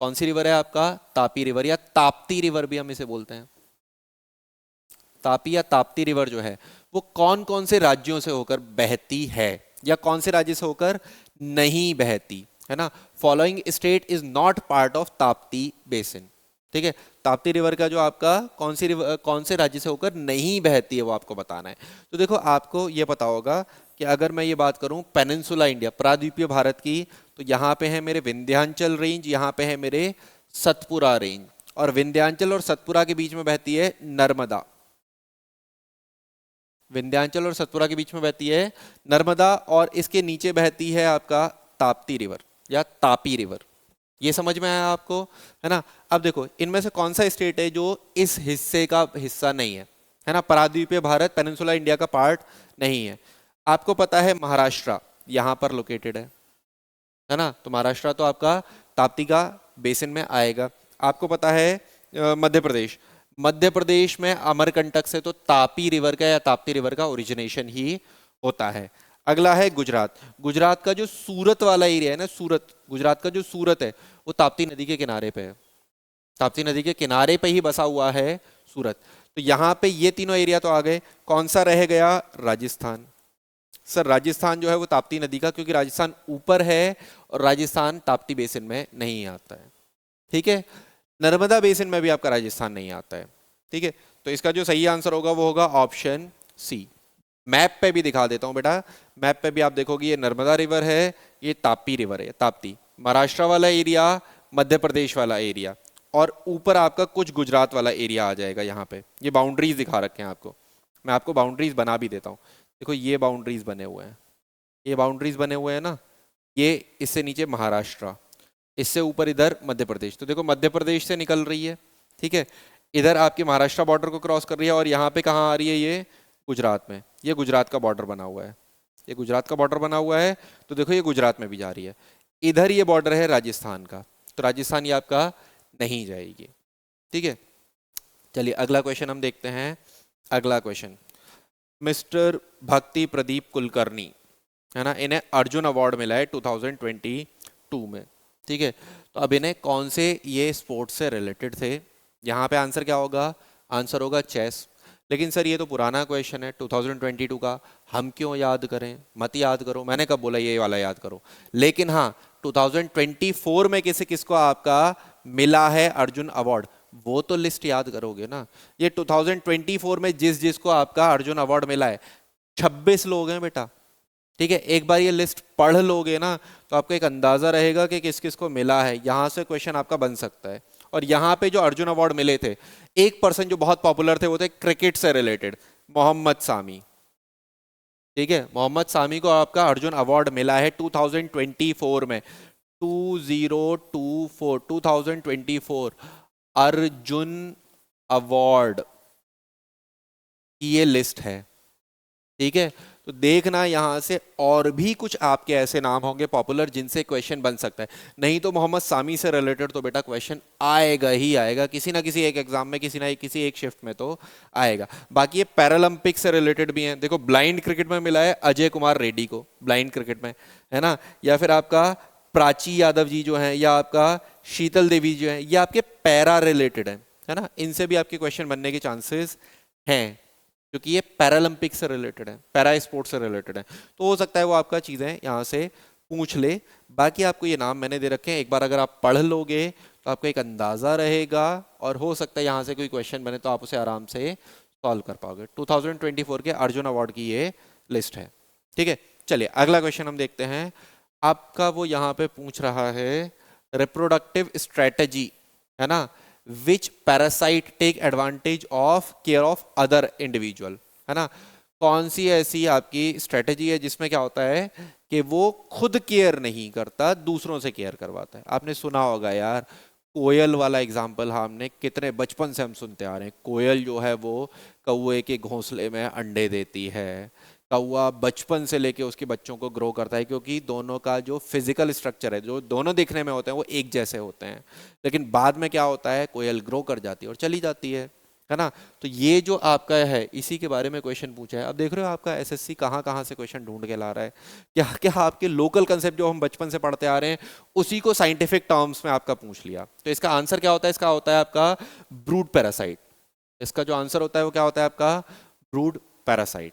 कौन सी रिवर है आपका? तापी रिवर, या ताप्ती रिवर भी हम इसे बोलते हैं। तापी या ताप्ती रिवर जो है वो कौन कौन से राज्यों से होकर बहती है, या कौन से राज्य से होकर नहीं बहती है ना? Following state is not part of Tapti basin. ठीक है, ताप्ती रिवर का जो आपका कौन से राज्य से होकर नहीं बहती है वो आपको बताना है। तो देखो, आपको ये पता होगा कि अगर मैं ये बात करूं पेनिनसुला इंडिया, प्राद्वीपीय भारत की, तो यहाँ पे है मेरे विंध्याचल रेंज, यहाँ पे है मेरे सतपुरा रेंज, और विंध्याचल और सतपुरा के बीच में बहती है नर्मदा। विंध्याचल और सतपुरा के बीच में बहती है नर्मदा, और इसके नीचे बहती है आपका ताप्ती रिवर या तापी रिवर। ये समझ में आया आपको, है ना? अब देखो, इनमें से कौन सा स्टेट है जो इस हिस्से का हिस्सा नहीं है ना? प्रायद्वीपीय भारत, पेनिनसुला इंडिया का पार्ट नहीं है। आपको पता है महाराष्ट्र यहाँ पर लोकेटेड है ना? तो महाराष्ट्र तो आपका ताप्ती का बेसिन में आएगा। आपको पता है मध्य प्रदेश में अमरकंटक से तो तापी रिवर का या ताप्ती रिवर का ओरिजिनेशन ही होता है। अगला है गुजरात। गुजरात का जो सूरत वाला एरिया है ना, गुजरात का जो सूरत है वो ताप्ती नदी के किनारे पे है। ताप्ती नदी के किनारे पे ही बसा हुआ है सूरत। तो यहाँ पे ये तीनों एरिया तो आ गए। कौन सा रह गया? राजस्थान। सर राजस्थान जो है वो ताप्ती नदी का, क्योंकि राजस्थान ऊपर है और राजस्थान ताप्ती बेसिन में नहीं आता है। ठीक है, नर्मदा बेसिन में भी आपका राजस्थान नहीं आता है। ठीक है, तो इसका जो सही आंसर होगा वो होगा ऑप्शन सी। मैप पे भी दिखा देता हूं बेटा, मैप पे भी आप देखोगे ये नर्मदा रिवर है, ये ताप्ती रिवर है, ताप्ती। महाराष्ट्र वाला एरिया, मध्य प्रदेश वाला एरिया, और ऊपर आपका कुछ गुजरात वाला एरिया आ जाएगा। यहाँ पे ये बाउंड्रीज दिखा रखे हैं आपको, मैं आपको बाउंड्रीज बना भी देता हूँ। देखो ये बाउंड्रीज बने हुए हैं, ये बाउंड्रीज बने हुए हैं ना, ये इससे नीचे महाराष्ट्र, इससे ऊपर इधर मध्य प्रदेश। तो देखो मध्य प्रदेश से निकल रही है, ठीक है, इधर आपकी महाराष्ट्र बॉर्डर को क्रॉस कर रही है, और यहाँ पे कहाँ आ रही है? ये गुजरात में। ये गुजरात का बॉर्डर बना हुआ है, ये गुजरात का बॉर्डर बना हुआ है। तो देखो ये गुजरात में भी जा रही है। इधर ये बॉर्डर है राजस्थान का, तो राजस्थान ये आपका नहीं जाएगी। ठीक है, चलिए अगला क्वेश्चन हम देखते हैं। अगला क्वेश्चन, मिस्टर भक्ति प्रदीप कुलकर्णी है ना, इन्हें अर्जुन अवार्ड मिला है 2022 में। ठीक है, तो अब इन्हें कौन से ये स्पोर्ट्स से रिलेटेड थे? यहाँ पे आंसर क्या होगा? आंसर होगा चेस। लेकिन सर ये तो पुराना क्वेश्चन है 2022 का, हम क्यों याद करें? मत याद करो, मैंने कब बोला ये वाला याद करो। लेकिन हाँ, 2024 में किसको आपका मिला है अर्जुन अवार्ड, वो तो लिस्ट याद करोगे ना। ये 2024 में जिसको आपका अर्जुन अवार्ड मिला है 26 लोग हैं बेटा। ठीक है, एक बार ये लिस्ट पढ़ लोगे ना तो आपको एक अंदाजा रहेगा कि किस किस को मिला है। यहां से क्वेश्चन आपका बन सकता है। और यहाँ पे जो अर्जुन अवार्ड मिले थे, एक पर्सन जो बहुत पॉपुलर थे वो थे क्रिकेट से रिलेटेड, मोहम्मद सामी। ठीक है, मोहम्मद सामी को आपका अर्जुन अवार्ड मिला है 2024 में, 2024 अर्जुन अवार्ड की ये लिस्ट है। ठीक है, तो देखना यहां से और भी कुछ आपके ऐसे नाम होंगे पॉपुलर जिनसे क्वेश्चन बन सकता है। नहीं तो मोहम्मद सामी से रिलेटेड तो बेटा क्वेश्चन आएगा ही आएगा, किसी ना किसी एक एग्जाम में, किसी एक शिफ्ट में तो आएगा। बाकी ये पैरालंपिक से रिलेटेड भी हैं। देखो ब्लाइंड क्रिकेट में मिला है अजय कुमार रेड्डी को, ब्लाइंड क्रिकेट में, है ना, या फिर आपका प्राची यादव जी जो हैं, या आपका शीतल देवी जो हैं, ये आपके पैरा रिलेटेड है ना, इनसे भी आपके क्वेश्चन बनने के चांसेस हैं, क्योंकि ये पैरालंपिक से रिलेटेड है, पैरा स्पोर्ट्स से रिलेटेड है। तो हो सकता है वो आपका चीज़ें यहाँ से पूछ ले। बाकी आपको ये नाम मैंने दे रखे हैं, एक बार अगर आप पढ़ लोगे तो आपको एक अंदाज़ा रहेगा, और हो सकता है यहाँ से कोई क्वेश्चन बने तो आप उसे आराम से सॉल्व कर पाओगे। 2024 के अर्जुन अवार्ड की ये लिस्ट है। ठीक है, चलिए अगला क्वेश्चन हम देखते हैं। आपका वो यहाँ पे पूछ रहा है रिप्रोडक्टिव स्ट्रेटजी, है ना, which parasite take advantage of care of other individual, है ना, कौन सी ऐसी आपकी स्ट्रेटजी है जिसमें क्या होता है कि वो खुद केयर नहीं करता, दूसरों से केयर करवाता है। आपने सुना होगा यार, कोयल वाला एग्जाम्पल हमने कितने बचपन से हम सुनते आ रहे हैं। कोयल जो है वो कौए के घोंसले में अंडे देती है। कौआ बचपन से लेके उसके बच्चों को ग्रो करता है, क्योंकि दोनों का जो फिजिकल स्ट्रक्चर है, जो दोनों दिखने में होते हैं वो एक जैसे होते हैं। लेकिन बाद में क्या होता है, कोयल ग्रो कर जाती है और चली जाती है ना। तो ये जो आपका है इसी के बारे में क्वेश्चन पूछा है। अब देख रहे हो आपका एसएससी कहाँ कहाँ से क्वेश्चन ढूंढ के ला रहा है। क्या क्या आपके लोकल कंसेप्ट जो हम बचपन से पढ़ते आ रहे हैं उसी को साइंटिफिक टर्म्स में आपका पूछ लिया। तो इसका आंसर क्या होता है, इसका होता है आपका ब्रूड पैरासाइट। इसका जो आंसर होता है वो क्या होता है आपका ब्रूड पैरासाइट।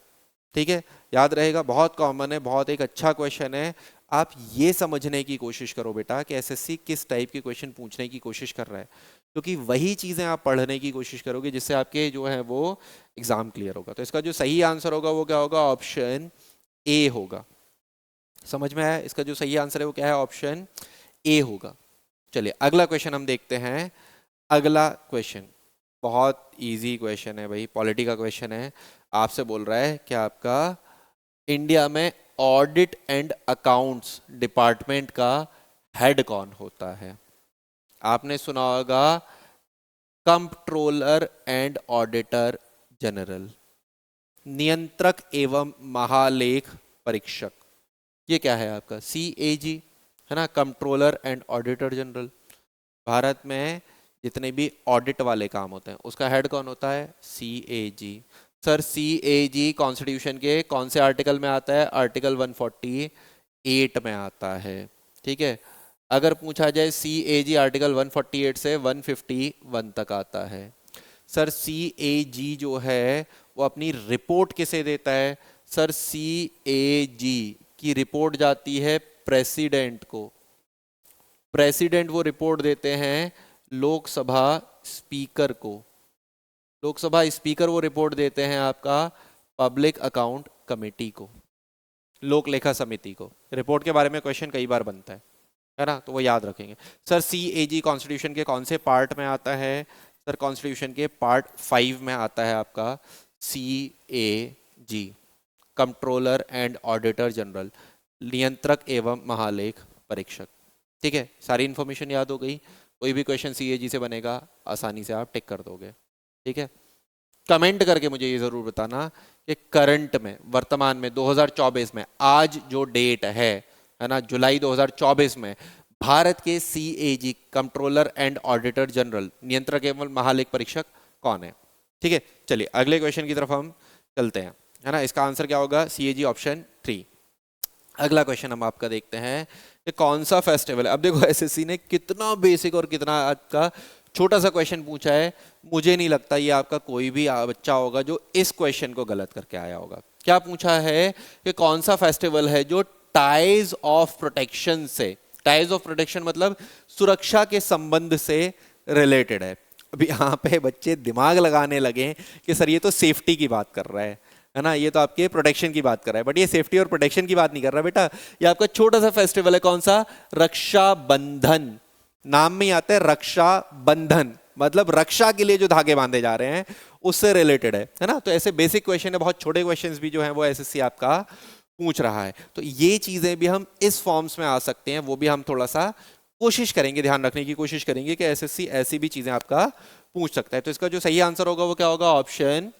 ठीक है, याद रहेगा, बहुत कॉमन है, बहुत एक अच्छा क्वेश्चन है। आप ये समझने की कोशिश करो बेटा कि एसएससी किस टाइप के क्वेश्चन पूछने की कोशिश कर रहा है, क्योंकि वही चीजें आप पढ़ने की कोशिश करोगे जिससे आपके जो है वो एग्जाम क्लियर होगा। तो इसका जो सही आंसर होगा वो क्या होगा, ऑप्शन ए होगा। समझ में आया? इसका जो सही आंसर है वो क्या है, ऑप्शन ए होगा। चलिए अगला क्वेश्चन हम देखते हैं। अगला क्वेश्चन बहुत इजी क्वेश्चन है भाई, पॉलिटी का क्वेश्चन है। आपसे बोल रहा है कि आपका इंडिया में ऑडिट एंड अकाउंट्स डिपार्टमेंट का हेड कौन होता है। आपने सुना होगा कंट्रोलर एंड ऑडिटर जनरल, नियंत्रक एवं महालेख परीक्षक। ये क्या है आपका CAG, है ना, controller and auditor general. Bharat में जितने भी ऑडिट वाले काम होते हैं उसका हेड कौन होता है, CAG। सर CAG कॉन्स्टिट्यूशन के कौन से आर्टिकल में आता है, आर्टिकल 148 में आता है। ठीक है, अगर पूछा जाए CAG आर्टिकल 148 से 151 तक आता है। सर CAG जो है वो अपनी रिपोर्ट किसे देता है, सर CAG की रिपोर्ट जाती है प्रेसिडेंट को। प्रेसिडेंट वो रिपोर्ट देते हैं लोकसभा स्पीकर को। लोकसभा स्पीकर वो रिपोर्ट देते हैं आपका पब्लिक अकाउंट कमेटी को, लोक लेखा समिति को। रिपोर्ट के बारे में क्वेश्चन कई बार बनता है ना, तो वो याद रखेंगे। सर CAG कॉन्स्टिट्यूशन के कौन से पार्ट में आता है, सर कॉन्स्टिट्यूशन के पार्ट 5 में आता है आपका CAG, controller and auditor general, नियंत्रक एवं महालेख परीक्षक। ठीक है, सारी इंफॉर्मेशन याद हो गई। कोई भी क्वेश्चन CAG से बनेगा आसानी से आप टिक कर दोगे। ठीक है, कमेंट करके मुझे ये जरूर बताना कि करंट में, वर्तमान में 2024 में, आज जो डेट है ना, जुलाई 2024 में भारत के CAG controller and auditor general, नियंत्रक एवं महालेख परीक्षक कौन है। ठीक है, चलिए अगले क्वेश्चन की तरफ हम चलते हैं, है ना। इसका आंसर क्या होगा, CAG ऑप्शन 3। अगला क्वेश्चन हम आपका देखते हैं कि कौन सा फेस्टिवल है। अब देखो एसएससी ने कितना बेसिक और कितना आपका छोटा सा क्वेश्चन पूछा है। मुझे नहीं लगता ये आपका कोई भी बच्चा होगा जो इस क्वेश्चन को गलत करके आया होगा। क्या पूछा है कि कौन सा फेस्टिवल है जो टाइज ऑफ प्रोटेक्शन से, टाइज ऑफ प्रोटेक्शन मतलब सुरक्षा के संबंध से रिलेटेड है। अभी यहाँ पे बच्चे दिमाग लगाने लगे कि सर ये तो सेफ्टी की बात कर रहा है ना, ये तो आपके प्रोटेक्शन की बात कर रहा है, बट ये सेफ्टी और प्रोटेक्शन की बात नहीं कर रहा बेटा। ये आपका छोटा सा फेस्टिवल है, कौन सा, रक्षाबंधन। नाम में ही आता है रक्षा बंधन, मतलब रक्षा के लिए जो धागे बांधे जा रहे हैं उससे रिलेटेड है ना। तो ऐसे बेसिक क्वेश्चन है, बहुत छोटे क्वेश्चंस भी जो हैं वो एसएससी आपका पूछ रहा है। तो ये चीजें भी हम इस फॉर्म्स में आ सकते हैं, वो भी हम थोड़ा सा कोशिश करेंगे, ध्यान रखने की कोशिश करेंगे कि एसएससी ऐसी भी चीजें आपका पूछ सकता है। तो इसका जो सही आंसर होगा वो क्या होगा, ऑप्शन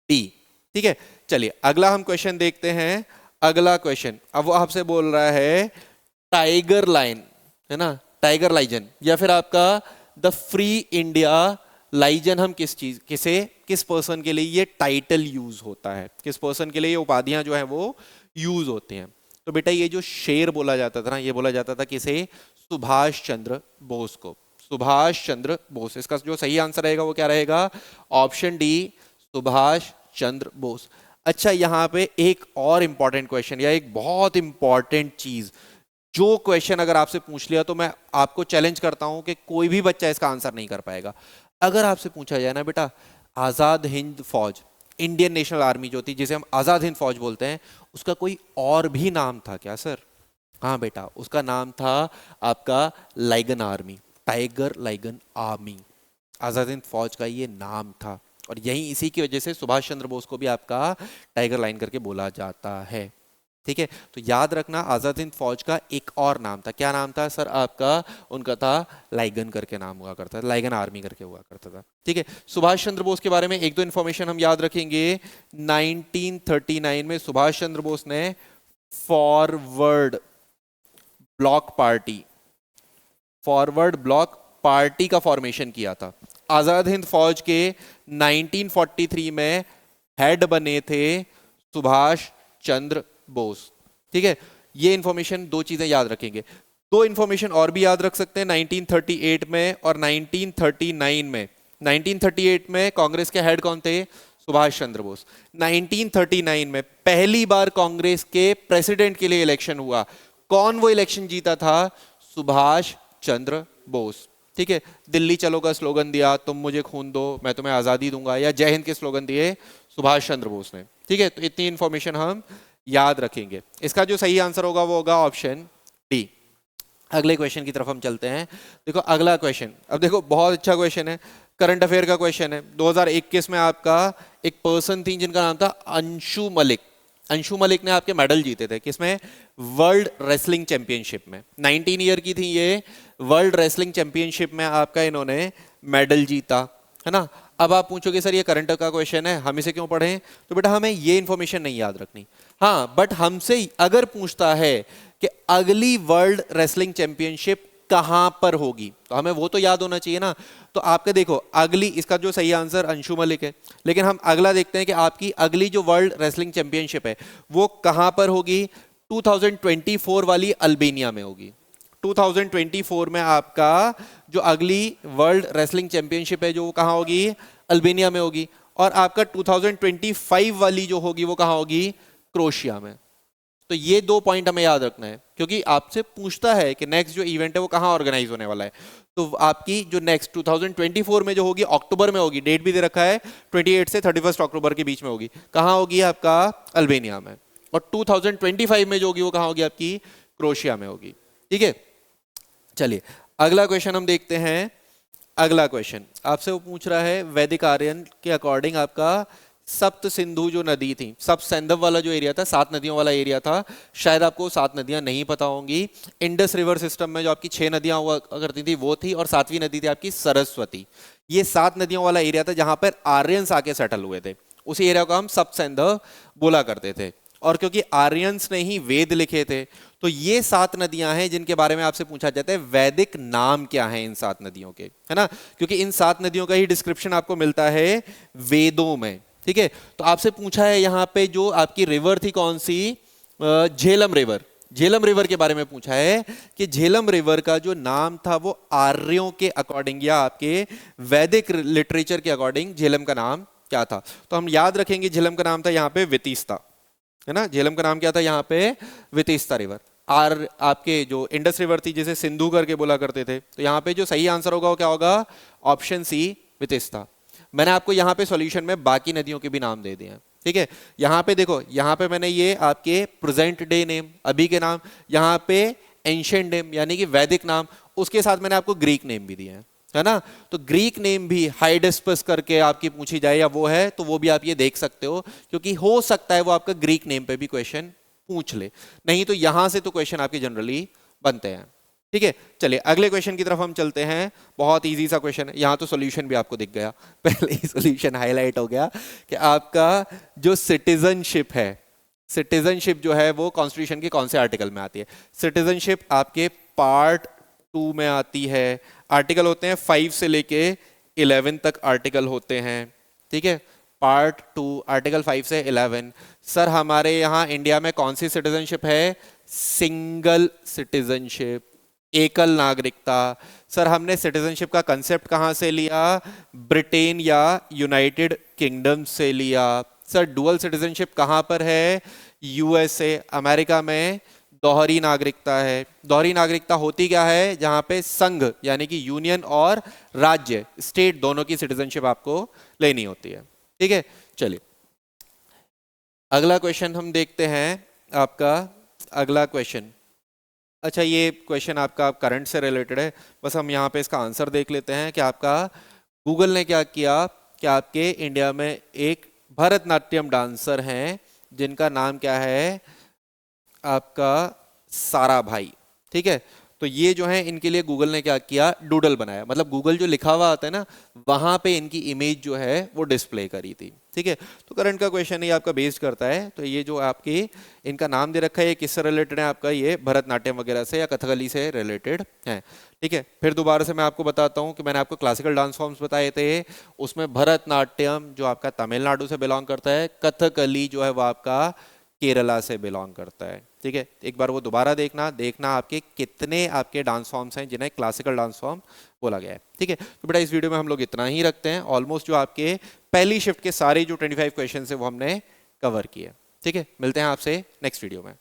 डी। ठीक है, चलिए अगला हम क्वेश्चन देखते हैं। अगला क्वेश्चन, अब वो आपसे बोल रहा है टाइगर लाइन, है ना, टाइगर लाइजन, या फिर आपका द फ्री इंडिया लाइजन। हम किस पर्सन के लिए ये टाइटल यूज होता है, किस पर्सन के लिए ये उपाधियां जो है वो यूज होती हैं। तो बेटा ये जो शेर बोला जाता था ना, ये बोला जाता था किसे, सुभाष चंद्र बोस को, सुभाष चंद्र बोस। इसका जो सही आंसर रहेगा वो क्या रहेगा, ऑप्शन डी, सुभाष चंद्र बोस। अच्छा, यहाँ पे एक और इंपॉर्टेंट क्वेश्चन, या एक बहुत इंपॉर्टेंट चीज, जो क्वेश्चन अगर आपसे पूछ लिया तो मैं आपको चैलेंज करता हूं कि कोई भी बच्चा इसका आंसर नहीं कर पाएगा। अगर आपसे पूछा जाए ना बेटा, आजाद हिंद फौज इंडियन नेशनल आर्मी जो थी, जिसे हम आज़ाद हिंद फौज बोलते हैं, उसका कोई और भी नाम था क्या सर? हाँ बेटा, उसका नाम था आपका legion army, tiger legion army. Azad Hind Fauj का ये नाम था, और यही इसी की वजह से सुभाष चंद्र बोस को भी आपका टाइगर लाइन करके बोला जाता है। ठीक है, तो याद रखना आज़ाद हिंद फौज का एक और नाम था। क्या नाम था सर आपका? उनका था लाइगन करके नाम हुआ करता था, लाइगन आर्मी करके हुआ करता था। ठीक है, सुभाष चंद्र बोस के बारे में एक दो इन्फॉर्मेशन हम याद रखेंगे। 1939 में सुभाष चंद्र बोस ने forward block party, forward block party का फॉर्मेशन किया था। आजाद हिंद फौज के 1943 में हेड बने थे सुभाष चंद्र बोस। ठीक है, ये इंफॉर्मेशन, दो चीजें याद रखेंगे। दो इंफॉर्मेशन और भी याद रख सकते हैं 1938 में और 1939 में। 1938 में कांग्रेस के हेड कौन थे? सुभाष चंद्र बोस। 1939 में पहली बार कांग्रेस के प्रेसिडेंट के लिए इलेक्शन हुआ। कौन वो इलेक्शन जीता था? सुभाष चंद्र बोस। ठीक है, दिल्ली चलो का स्लोगन दिया, तुम मुझे खून दो मैं तुम्हें आजादी दूंगा, या जय हिंद के स्लोगन दिए सुभाष चंद्र बोस ने। ठीक है, तो इतनी इंफॉर्मेशन हम याद रखेंगे। इसका जो सही आंसर होगा वो होगा ऑप्शन डी। अगले क्वेश्चन की तरफ हम चलते हैं। देखो अगला क्वेश्चन, अब देखो बहुत अच्छा क्वेश्चन है, करंट अफेयर का क्वेश्चन है। 2021 में आपका एक पर्सन थी जिनका नाम था अंशु मलिक। अंशु मलिक ने आपके मेडल जीते थे किसमें? वर्ल्ड रेसलिंग चैंपियनशिप में। 19 ईयर की थी ये, वर्ल्ड रेसलिंग चैंपियनशिप में आपका इन्होंने मेडल जीता, है ना। अब आप पूछोगे सर ये करंट का क्वेश्चन है, हम इसे क्यों पढ़ें? तो बेटा हमें ये इंफॉर्मेशन नहीं याद रखनी। हाँ, बट हमसे अगर पूछता है कि अगली वर्ल्ड रेसलिंग चैंपियनशिप कहां पर होगी, तो हमें वो तो याद होना चाहिए ना। तो आपके देखो अगली, इसका जो सही आंसर अंशु मलिक है, लेकिन हम अगला देखते हैं कि आपकी अगली जो वर्ल्ड रेसलिंग चैंपियनशिप है वो कहां पर होगी? 2024 वाली अल्बेनिया में होगी। 2024 में आपका जो अगली वर्ल्ड रेसलिंग चैंपियनशिप है जो वो कहां होगी? अल्बेनिया में होगी। और आपका 2025 वाली जो होगी वो कहां होगी? क्रोएशिया में। तो ये दो पॉइंट हमें याद रखना है, क्योंकि आपसे पूछता है कि नेक्स्ट जो इवेंट है वो कहां ऑर्गेनाइज होने वाला है। तो आपकी जो नेक्स्ट 2024 में जो होगी अक्टूबर में होगी, डेट भी दे रखा है 28 से 31 अक्टूबर के बीच में होगी। कहां होगी? आपका अल्बेनिया में। और 2025 में जो होगी वो कहां होगी? आपकी क्रोएशिया में होगी। ठीक है, चलिए अगला क्वेश्चन हम देखते हैं। अगला क्वेश्चन आपसे वो पूछ रहा है वैदिक आर्यन के अकॉर्डिंग आपका सप्त सिंधु जो नदी थी, सप्त सैंधव वाला जो एरिया था, 7 नदियों वाला एरिया था, शायद आपको 7 नदियां नहीं पता होंगी। इंडस रिवर सिस्टम में जो आपकी 6 नदियां हुआ करती थी वो थी, और 7वीं नदी थी आपकी सरस्वती। ये 7 नदियों वाला एरिया था जहां पर आर्यंस आके सेटल हुए थे, उसी एरिया को हम सप्त सैंधव बोला करते थे। और क्योंकि आर्यंस ने ही वेद लिखे थे, तो ये 7 नदियां हैं जिनके बारे में आपसे पूछा जाता है वैदिक नाम क्या है इन 7 नदियों के, है ना। क्योंकि इन 7 नदियों का ही डिस्क्रिप्शन आपको मिलता है वेदों में। ठीक है, तो आपसे पूछा है यहाँ पे जो आपकी रिवर थी कौन सी? झेलम रिवर। झेलम रिवर के बारे में पूछा है कि झेलम रिवर का जो नाम था वो आर्यों के अकॉर्डिंग या आपके वैदिक लिटरेचर के अकॉर्डिंग झेलम का नाम क्या था? तो हम याद रखेंगे झेलम का नाम था यहाँ पे वितिस्ता, है ना। झेलम का नाम क्या था यहाँ पे? वितिस्ता रिवर। और आपके जो इंडस रिवर थी जिसे सिंधु करके बोला करते थे, तो यहाँ पे जो सही आंसर होगा वो क्या होगा? Option C, Vitasta. मैंने आपको यहाँ पे सॉल्यूशन में बाकी नदियों के भी नाम दे दिए हैं। ठीक है, यहाँ पे देखो, यहाँ पे मैंने ये आपके प्रेजेंट डे नेम, अभी के नाम, यहाँ पे एंशिएंट नेम यानी कि वैदिक नाम, उसके साथ मैंने आपको ग्रीक नेम भी दिए हैं, है ना। तो ग्रीक नेम भी हाइडेस्पस करके आपकी पूछी जाए या वो है, तो वो भी आप ये देख सकते हो, क्योंकि हो सकता है वो आपका ग्रीक नेम पे भी क्वेश्चन पूछ ले, नहीं तो यहां से तो क्वेश्चन आपके जनरली बनते हैं। ठीक है, चलिए अगले क्वेश्चन की तरफ हम चलते हैं। बहुत इजी सा क्वेश्चन है, यहाँ तो सॉल्यूशन भी आपको दिख गया, पहले ही सॉल्यूशन हाईलाइट हो गया कि आपका जो सिटीजनशिप है, सिटीजनशिप जो है वो कॉन्स्टिट्यूशन के कौन से आर्टिकल में आती है? सिटीजनशिप आपके पार्ट 2 में आती है। आर्टिकल होते हैं 5 से लेके 11 तक आर्टिकल होते हैं। ठीक है, पार्ट 2 आर्टिकल 5 से 11। सर हमारे यहाँ इंडिया में कौन सी सिटीजनशिप है? सिंगल सिटीजनशिप, एकल नागरिकता। सर हमने सिटीजनशिप का कंसेप्ट कहाँ से लिया? ब्रिटेन या यूनाइटेड किंगडम से लिया। सर डुअल सिटीजनशिप कहाँ पर है? यूएसए, अमेरिका में दोहरी नागरिकता है। दोहरी नागरिकता होती क्या है? जहाँ पे संघ यानी कि यूनियन और राज्य, स्टेट, दोनों की सिटीजनशिप आपको लेनी होती है। ठीक है, चलिए अगला क्वेश्चन हम देखते हैं आपका। अगला क्वेश्चन, अच्छा ये क्वेश्चन आपका करंट से रिलेटेड है, बस हम यहाँ पे इसका आंसर देख लेते हैं कि आपका गूगल ने क्या किया कि आपके इंडिया में एक भरतनाट्यम डांसर हैं जिनका नाम क्या है आपका सारा भाई, ठीक है। तो ये जो है इनके लिए गूगल ने क्या किया, डूडल बनाया, मतलब गूगल जो लिखा हुआ आता है ना वहां पे इनकी इमेज जो है वो डिस्प्ले करी थी, ठीक है। तो करंट का क्वेश्चन ये आपका बेस्ड करता है। तो ये जो आपकी इनका नाम दे रखा है ये किससे रिलेटेड है आपका, ये भरतनाट्यम वगैरह से या कथकली से रिलेटेड है, ठीक है। फिर दोबारा से मैं आपको बताता हूँ कि मैंने आपको क्लासिकल डांस फॉर्म्स बताए थे, उसमें भरतनाट्यम जो आपका तमिलनाडु से बिलोंग करता है, कथकली जो है वो आपका केरला से बिलोंग करता है, ठीक है। एक बार वो दोबारा देखना आपके कितने आपके डांस फॉर्म्स हैं जिन्हें क्लासिकल डांस फॉर्म बोला गया है, ठीक है। तो बेटा इस वीडियो में हम लोग इतना ही रखते हैं। ऑलमोस्ट जो आपके पहली शिफ्ट के सारे जो 25 क्वेश्चन है वो हमने कवर किए, ठीक है। मिलते हैं आपसे नेक्स्ट वीडियो में।